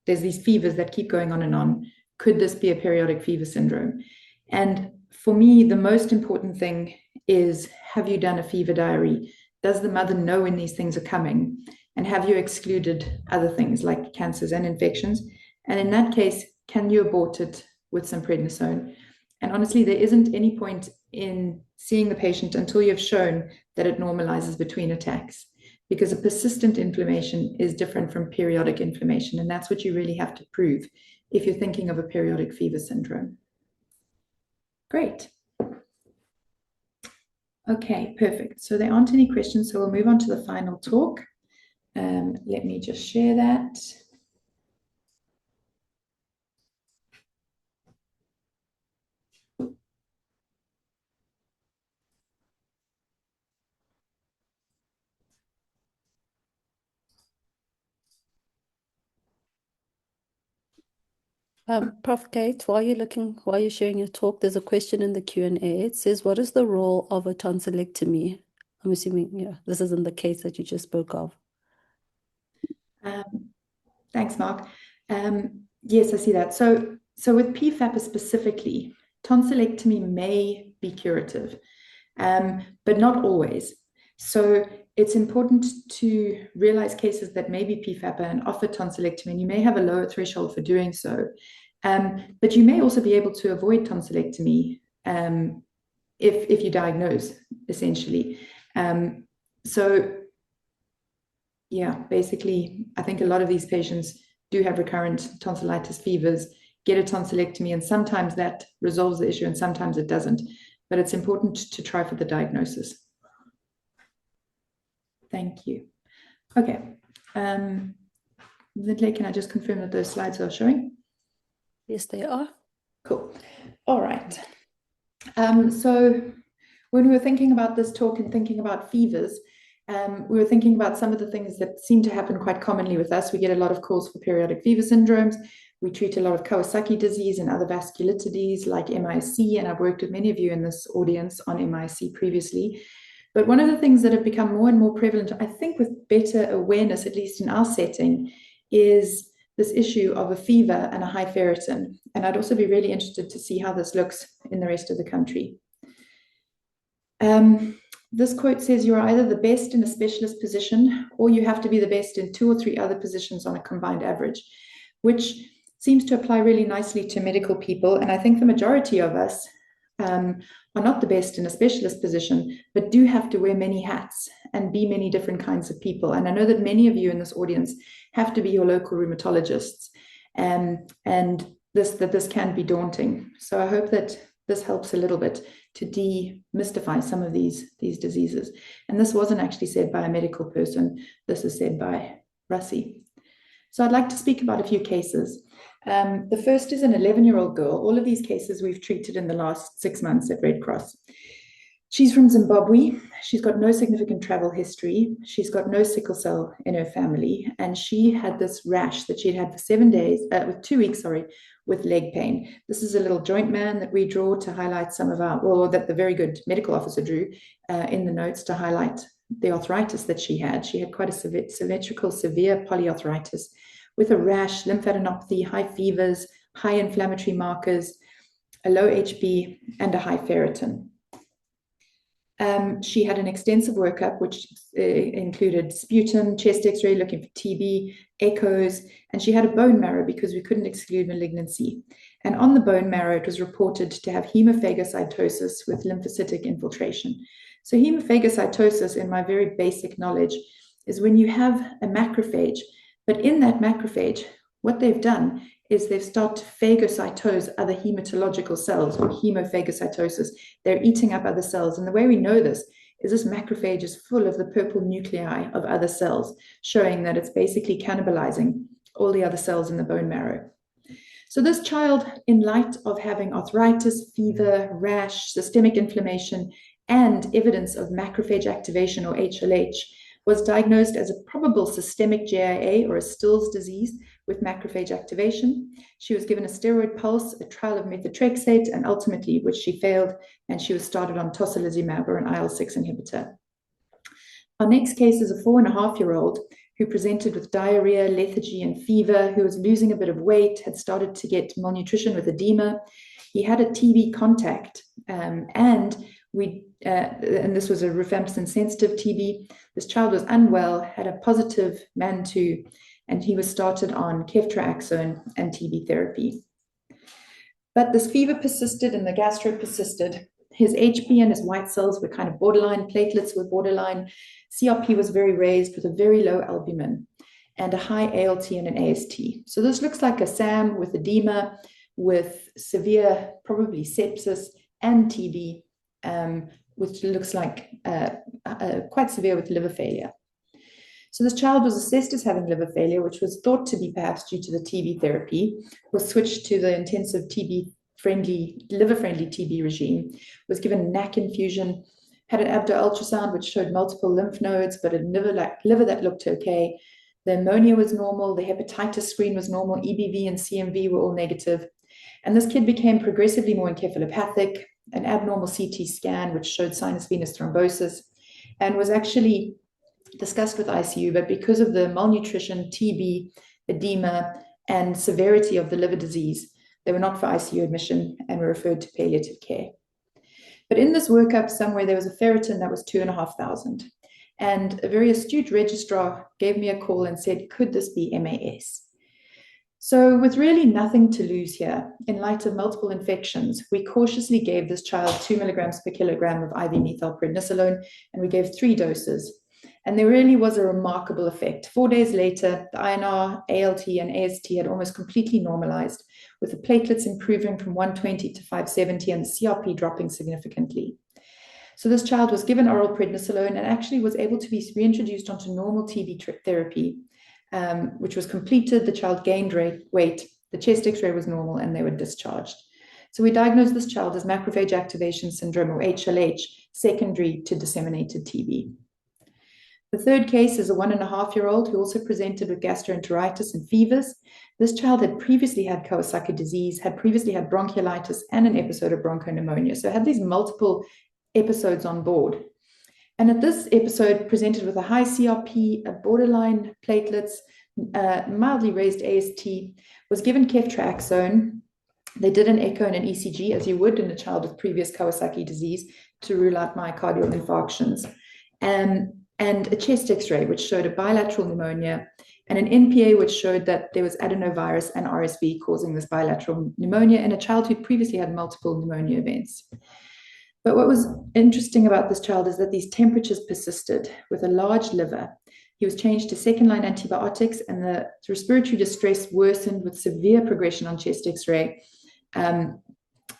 [SPEAKER 1] there's these fevers that keep going on and on. Could this be a periodic fever syndrome? And for me, the most important thing is, have you done a fever diary? Does the mother know when these things are coming? And have you excluded other things like cancers and infections? And in that case, can you abort it with some prednisone? And honestly, there isn't any point in seeing the patient until you've shown that it normalizes between attacks, because a persistent inflammation is different from periodic inflammation. And that's what you really have to prove if you're thinking of a periodic fever syndrome. Great. Okay, perfect. So there aren't any questions, so we'll move on to the final talk. Let me just share that.
[SPEAKER 3] Prof Kate, while you're sharing your talk, there's a question in the Q&A. It says, what is the role of a tonsillectomy? I'm assuming, this isn't the case that you just spoke of.
[SPEAKER 1] Thanks, Mark. Yes, I see that. So with PFAPA specifically, tonsillectomy may be curative, but not always. So it's important to realize cases that may be PFAPA and offer tonsillectomy, and you may have a lower threshold for doing so. But you may also be able to avoid tonsillectomy if you diagnose, essentially. So yeah, basically, I think a lot of these patients do have recurrent tonsillitis fevers, get a tonsillectomy, and sometimes that resolves the issue and sometimes it doesn't. But it's important to try for the diagnosis. Thank you. Okay. Lindley, can I just confirm that those slides are showing?
[SPEAKER 3] Yes, they are.
[SPEAKER 1] Cool. All right. So when we were thinking about this talk and thinking about fevers, we were thinking about some of the things that seem to happen quite commonly with us. We get a lot of calls for periodic fever syndromes. We treat a lot of Kawasaki disease and other vasculitides like MIC, and I've worked with many of you in this audience on MIC previously. But one of the things that have become more and more prevalent, I think with better awareness, at least in our setting, is this issue of a fever and a high ferritin. And I'd also be really interested to see how this looks in the rest of the country. This quote says, you're either the best in a specialist position, or you have to be the best in 2 or 3 other positions on a combined average, which seems to apply really nicely to medical people. And I think the majority of us are not the best in a specialist position, but do have to wear many hats and be many different kinds of people. And I know that many of you in this audience have to be your local rheumatologists, and this can be daunting. So I hope that this helps a little bit to demystify some of these diseases. And this wasn't actually said by a medical person. This is said by Russi. So I'd like to speak about a few cases. The first is an 11-year-old girl. All of these cases we've treated in the last 6 months at Red Cross. She's from Zimbabwe. She's got no significant travel history. She's got no sickle cell in her family. And she had this rash that she'd had for 7 days, with 2 weeks, with leg pain. This is a little joint man that we draw to highlight some of that the very good medical officer drew in the notes to highlight the arthritis that she had. She had quite a symmetrical, severe polyarthritis with a rash, lymphadenopathy, high fevers, high inflammatory markers, a low HB, and a high ferritin. She had an extensive workup, which included sputum, chest x-ray looking for TB, echoes, and she had a bone marrow because we couldn't exclude malignancy. And on the bone marrow, it was reported to have hemophagocytosis with lymphocytic infiltration. So hemophagocytosis, in my very basic knowledge, is when you have a macrophage, but in that macrophage, what they've done is they've started to phagocytose other hematological cells, or hemophagocytosis. They're eating up other cells. And the way we know this is this macrophage is full of the purple nuclei of other cells, showing that it's basically cannibalizing all the other cells in the bone marrow. So this child, in light of having arthritis, fever, rash, systemic inflammation, and evidence of macrophage activation, or HLH, was diagnosed as a probable systemic JIA, or a Still's disease, with macrophage activation. She was given a steroid pulse, a trial of methotrexate, and ultimately, which she failed, and she was started on tocilizumab, or an IL-6 inhibitor. Our next case is a 4.5-year-old who presented with diarrhea, lethargy, and fever, who was losing a bit of weight, had started to get malnutrition with edema. He had a TB contact, and this was a rifampicin sensitive TB. This child was unwell, had a positive MAN2, and he was started on ceftriaxone and TB therapy. But this fever persisted and the gastro persisted. His HB and his white cells were kind of borderline, platelets were borderline, CRP was very raised with a very low albumin, and a high ALT and an AST. So this looks like a SAM with edema, with severe, probably sepsis and TB, which looks like quite severe with liver failure. So this child was assessed as having liver failure, which was thought to be perhaps due to the TB therapy, was switched to the intensive liver-friendly TB regime, was given NAC infusion, had an abdo ultrasound, which showed multiple lymph nodes, but a liver that looked okay, The ammonia was normal, the hepatitis screen was normal, EBV and CMV were all negative. And this kid became progressively more encephalopathic, an abnormal CT scan, which showed sinus venous thrombosis, and was actually discussed with ICU, but because of the malnutrition, TB, edema, and severity of the liver disease, they were not for ICU admission and were referred to palliative care. But in this workup somewhere, there was a ferritin that was 2,500. And a very astute registrar gave me a call and said, could this be MAS? So with really nothing to lose here, in light of multiple infections, we cautiously gave this child 2 milligrams per kilogram of IV methylprednisolone, and we gave 3 doses. And there really was a remarkable effect. 4 days later, the INR, ALT, and AST had almost completely normalized, with the platelets improving from 120 to 570 and the CRP dropping significantly. So this child was given oral prednisolone and actually was able to be reintroduced onto normal TB therapy, which was completed. The child gained weight, the chest X-ray was normal, and they were discharged. So we diagnosed this child as macrophage activation syndrome, or HLH, secondary to disseminated TB. The third case is a 1.5-year-old who also presented with gastroenteritis and fevers. This child had previously had Kawasaki disease, had previously had bronchiolitis and an episode of bronchopneumonia, so had these multiple episodes on board. And at this episode, presented with a high CRP, a borderline platelets, mildly raised AST, was given ceftriaxone. They did an echo and an ECG, as you would in a child with previous Kawasaki disease, to rule out myocardial infarctions. And a chest X-ray, which showed a bilateral pneumonia, and an NPA, which showed that there was adenovirus and RSV causing this bilateral pneumonia in a child who previously had multiple pneumonia events. But what was interesting about this child is that these temperatures persisted with a large liver. He was changed to second-line antibiotics, and the respiratory distress worsened with severe progression on chest X-ray,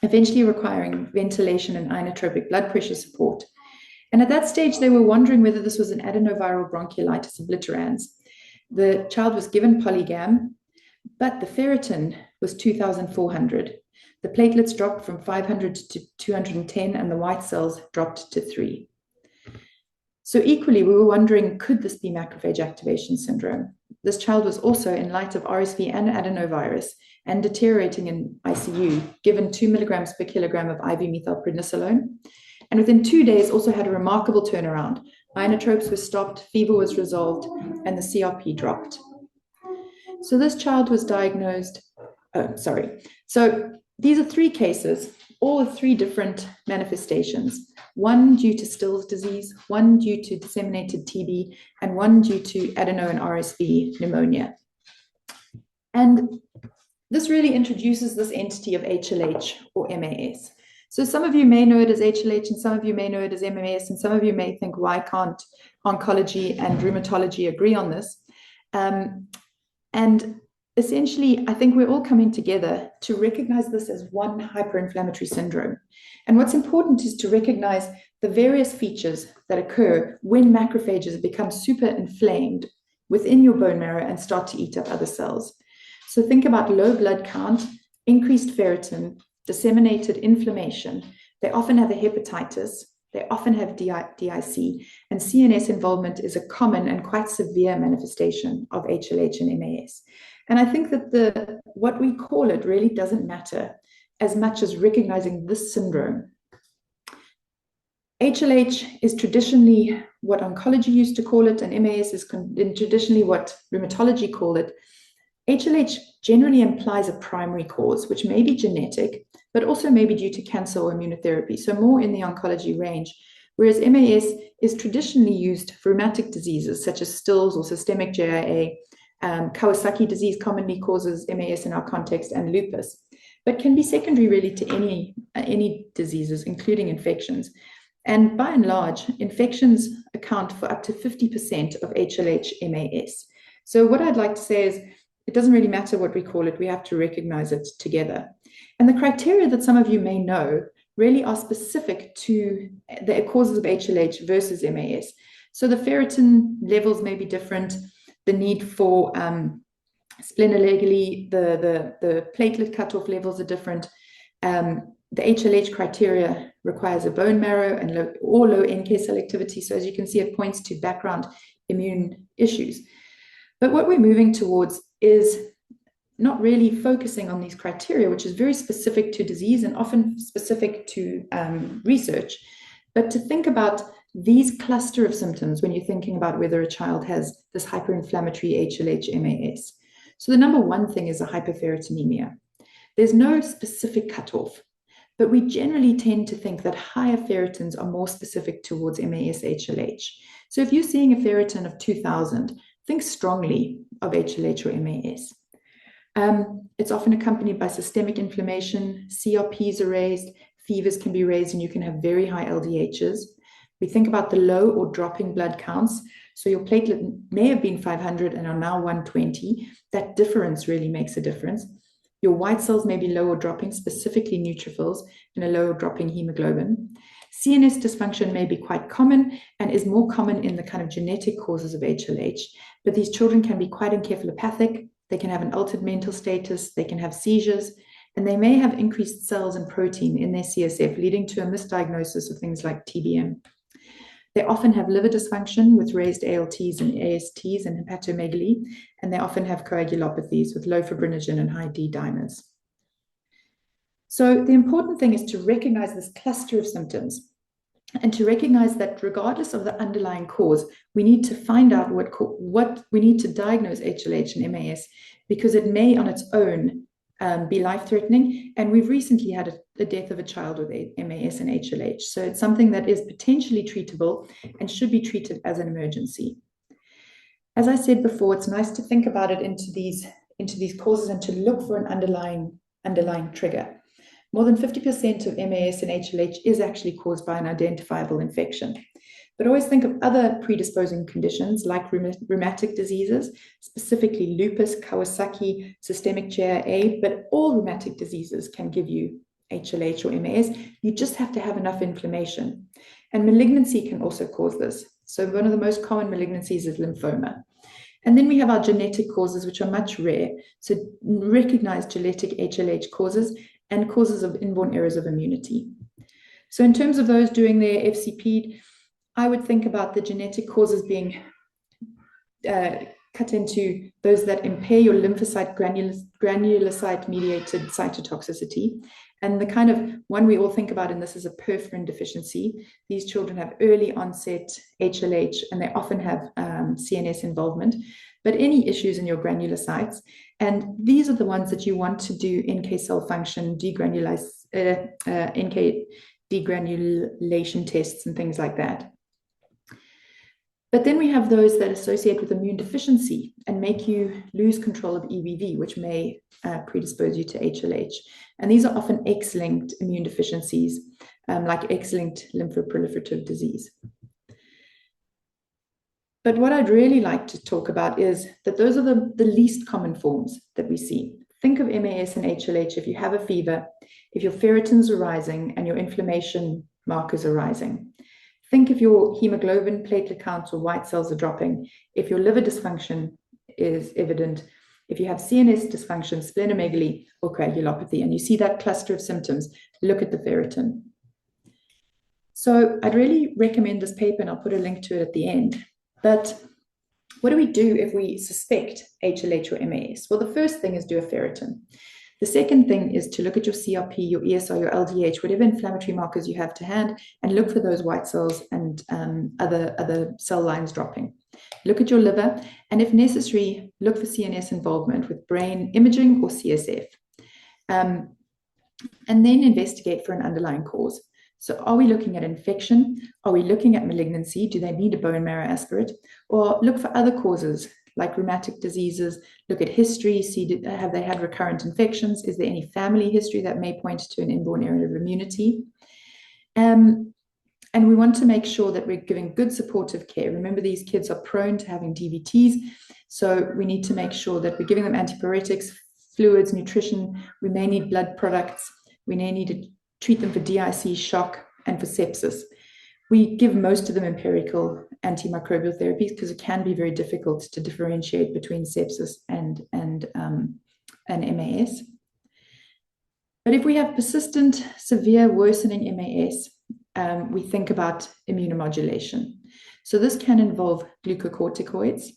[SPEAKER 1] eventually requiring ventilation and inotropic blood pressure support. And at that stage, they were wondering whether this was an adenoviral bronchiolitis obliterans. The child was given polygam, but the ferritin was 2,400. The platelets dropped from 500 to 210, and the white cells dropped to 3. So equally, we were wondering, could this be macrophage activation syndrome? This child was also, in light of RSV and adenovirus, and deteriorating in ICU, given 2 milligrams per kilogram of IV methylprednisolone. And within 2 days, also had a remarkable turnaround. Inotropes were stopped, fever was resolved, and the CRP dropped. So this child was diagnosed, So these are 3 cases, all with 3 different manifestations. 1 due to Still's disease, 1 due to disseminated TB, and 1 due to adeno and RSV pneumonia. And this really introduces this entity of HLH or MAS. So some of you may know it as HLH, and some of you may know it as MAS, and some of you may think, why can't oncology and rheumatology agree on this? And essentially, I think we're all coming together to recognize this as one hyperinflammatory syndrome. And what's important is to recognize the various features that occur when macrophages become super inflamed within your bone marrow and start to eat up other cells. So think about low blood count, increased ferritin, disseminated inflammation. They often have a hepatitis, they often have DIC, and CNS involvement is a common and quite severe manifestation of HLH and MAS. And I think that what we call it really doesn't matter as much as recognizing this syndrome. HLH is traditionally what oncology used to call it, and MAS is traditionally what rheumatology call it. HLH generally implies a primary cause, which may be genetic, but also may be due to cancer or immunotherapy, so more in the oncology range, whereas MAS is traditionally used for rheumatic diseases such as Still's or systemic JIA. Kawasaki disease commonly causes MAS in our context, and lupus, but can be secondary really to any diseases, including infections. And by and large, infections account for up to 50% of HLH MAS. So what I'd like to say is, it doesn't really matter what we call it, we have to recognize it together. And the criteria that some of you may know really are specific to the causes of HLH versus MAS. So the ferritin levels may be different, the need for splenomegaly, the platelet cutoff levels are different. The HLH criteria requires a bone marrow and low NK cell activity. So as you can see, it points to background immune issues. But what we're moving towards is not really focusing on these criteria, which is very specific to disease and often specific to research, but to think about these cluster of symptoms when you're thinking about whether a child has this hyperinflammatory HLH MAS. So the number one thing is a hyperferritinemia. There's no specific cutoff, but we generally tend to think that higher ferritins are more specific towards MAS HLH. So if you're seeing a ferritin of 2000, think strongly of HLH or MAS. It's often accompanied by systemic inflammation, CRPs are raised, fevers can be raised, and you can have very high LDHs. We think about the low or dropping blood counts. So your platelet may have been 500 and are now 120. That difference really makes a difference. Your white cells may be low or dropping, specifically neutrophils, and a low or dropping hemoglobin. CNS dysfunction may be quite common and is more common in the kind of genetic causes of HLH, but these children can be quite encephalopathic. They can have an altered mental status, they can have seizures, and they may have increased cells and protein in their CSF, leading to a misdiagnosis of things like TBM. They often have liver dysfunction with raised ALTs and ASTs and hepatomegaly, and they often have coagulopathies with low fibrinogen and high D-dimers. So the important thing is to recognize this cluster of symptoms and to recognize that regardless of the underlying cause, we need to find out what we need to diagnose HLH and MAS, because it may on its own be life-threatening. And we've recently had a death of a child with MAS and HLH. So it's something that is potentially treatable and should be treated as an emergency. As I said before, it's nice to think about it into these causes and to look for an underlying trigger. More than 50% of MAS and HLH is actually caused by an identifiable infection. But always think of other predisposing conditions like rheumatic diseases, specifically lupus, Kawasaki, systemic JIA, but all rheumatic diseases can give you HLH or MAS. You just have to have enough inflammation. And malignancy can also cause this. So one of the most common malignancies is lymphoma. And then we have our genetic causes, which are much rare. So recognize genetic HLH causes and causes of inborn errors of immunity. So in terms of those doing their FCP, I would think about the genetic causes being cut into those that impair your lymphocyte granulocyte-mediated cytotoxicity. And the kind of one we all think about in this is a perforin deficiency. These children have early onset HLH, and they often have CNS involvement, but any issues in your granulocytes. And these are the ones that you want to do NK cell function, NK degranulation tests and things like that. But then we have those that associate with immune deficiency and make you lose control of EBV, which may predispose you to HLH. And these are often X-linked immune deficiencies, like X-linked lymphoproliferative disease. But what I'd really like to talk about is that those are the least common forms that we see. Think of MAS and HLH if you have a fever, if your ferritins are rising and your inflammation markers are rising. Think if your hemoglobin, platelet counts, or white cells are dropping, if your liver dysfunction is evident, if you have CNS dysfunction, splenomegaly, or coagulopathy, and you see that cluster of symptoms, look at the ferritin. So I'd really recommend this paper, and I'll put a link to it at the end. But what do we do if we suspect HLH or MAS? Well, the first thing is do a ferritin. The second thing is to look at your CRP, your ESR, your LDH, whatever inflammatory markers you have to hand, and look for those white cells and other cell lines dropping. Look at your liver, and if necessary, look for CNS involvement with brain imaging or CSF. And then investigate for an underlying cause. So are we looking at infection? Are we looking at malignancy? Do they need a bone marrow aspirate? Or look for other causes like rheumatic diseases, look at history, see have they had recurrent infections? Is there any family history that may point to an inborn error of immunity? And we want to make sure that we're giving good supportive care. Remember, these kids are prone to having DVTs, so we need to make sure that we're giving them antipyretics, fluids, nutrition. We may need blood products. We may need to treat them for DIC, shock, and for sepsis. We give most of them empirical antimicrobial therapies because it can be very difficult to differentiate between sepsis and MAS. But if we have persistent, severe worsening MAS, we think about immunomodulation. So this can involve glucocorticoids.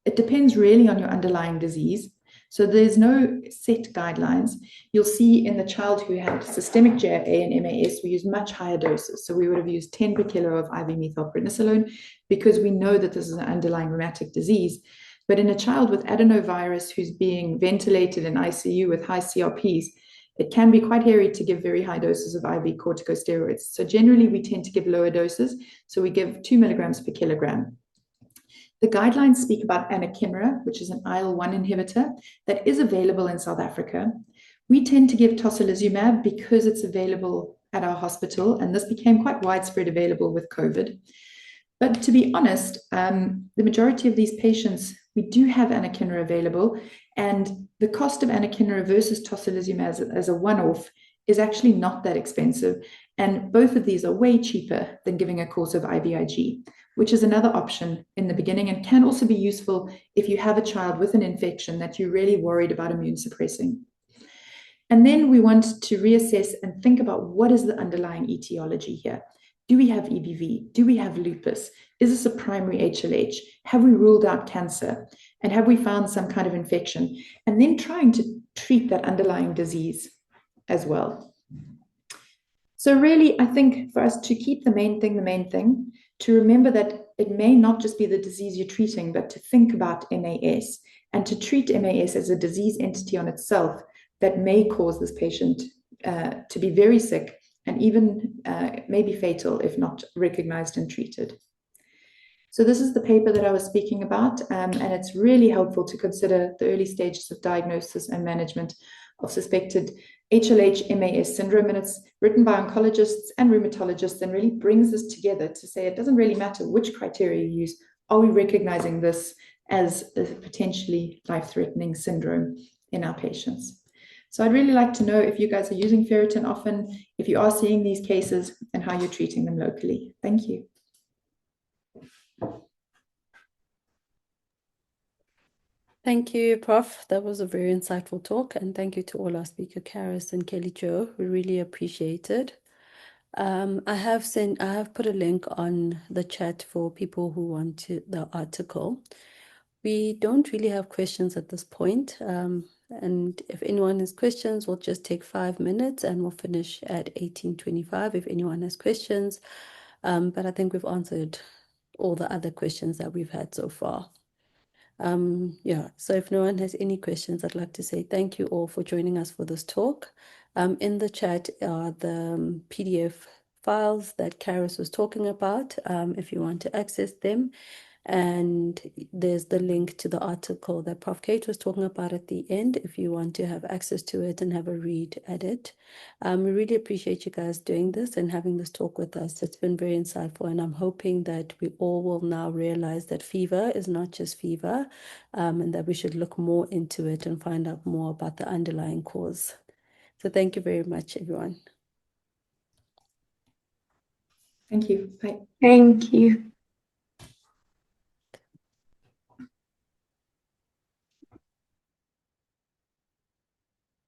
[SPEAKER 1] it depends really on your underlying disease. So there's no set guidelines. You'll see in the child who had systemic JFA and MAS, we use much higher doses. So we would have used 10 per kilo of IV methylprednisolone because we know that this is an underlying rheumatic disease. But in a child with adenovirus who's being ventilated in ICU with high CRPs, it can be quite hairy to give very high doses of IV corticosteroids. So generally, we tend to give lower doses. So we give 2 milligrams per kilogram. The guidelines speak about anakinra, which is an IL-1 inhibitor that is available in South Africa. We tend to give tocilizumab because it's available at our hospital, and this became quite widespread available with COVID. But to be honest, the majority of these patients, we do have anakinra available, and the cost of anakinra versus tocilizumab as a one-off is actually not that expensive. And both of these are way cheaper than giving a course of IVIG, which is another option in the beginning and can also be useful if you have a child with an infection that you're really worried about immune suppressing. And then we want to reassess and think about what is the underlying etiology here. Do we have EBV? Do we have lupus? Is this a primary HLH? Have we ruled out cancer? And have we found some kind of infection? And then trying to treat that underlying disease as well. So really, I think for us to keep the main thing, to remember that it may not just be the disease you're treating, but to think about MAS and to treat MAS as a disease entity on itself that may cause this patient to be very sick and even maybe fatal if not recognized and treated. So this is the paper that I was speaking about, and it's really helpful to consider the early stages of diagnosis and management of suspected HLH-MAS syndrome, and it's written by oncologists and rheumatologists and really brings this together to say it doesn't really matter which criteria you use. Are we recognizing this as a potentially life-threatening syndrome in our patients? So I'd really like to know if you guys are using ferritin often, if you are seeing these cases, and how you're treating them locally. Thank you.
[SPEAKER 3] Thank you, Prof. That was a very insightful talk, and thank you to all our speaker, Caris and Kelly Jo. We really appreciate it. I have put a link on the chat for people who want the article. We don't really have questions at this point, and if anyone has questions, we'll just take 5 minutes and we'll finish at 18:25 if anyone has questions. But I think we've answered all the other questions that we've had so far. Yeah, so if no one has any questions, I'd like to say thank you all for joining us for this talk. In the chat are the PDF files that Caris was talking about, if you want to access them. And there's the link to the article that Prof Kate was talking about at the end, if you want to have access to it and have a read at it. We really appreciate you guys doing this and having this talk with us. It's been very insightful, and I'm hoping that we all will now realize that fever is not just fever, and that we should look more into it and find out more about the underlying cause. So thank you very much, everyone.
[SPEAKER 1] Thank you. Bye.
[SPEAKER 4] Thank you.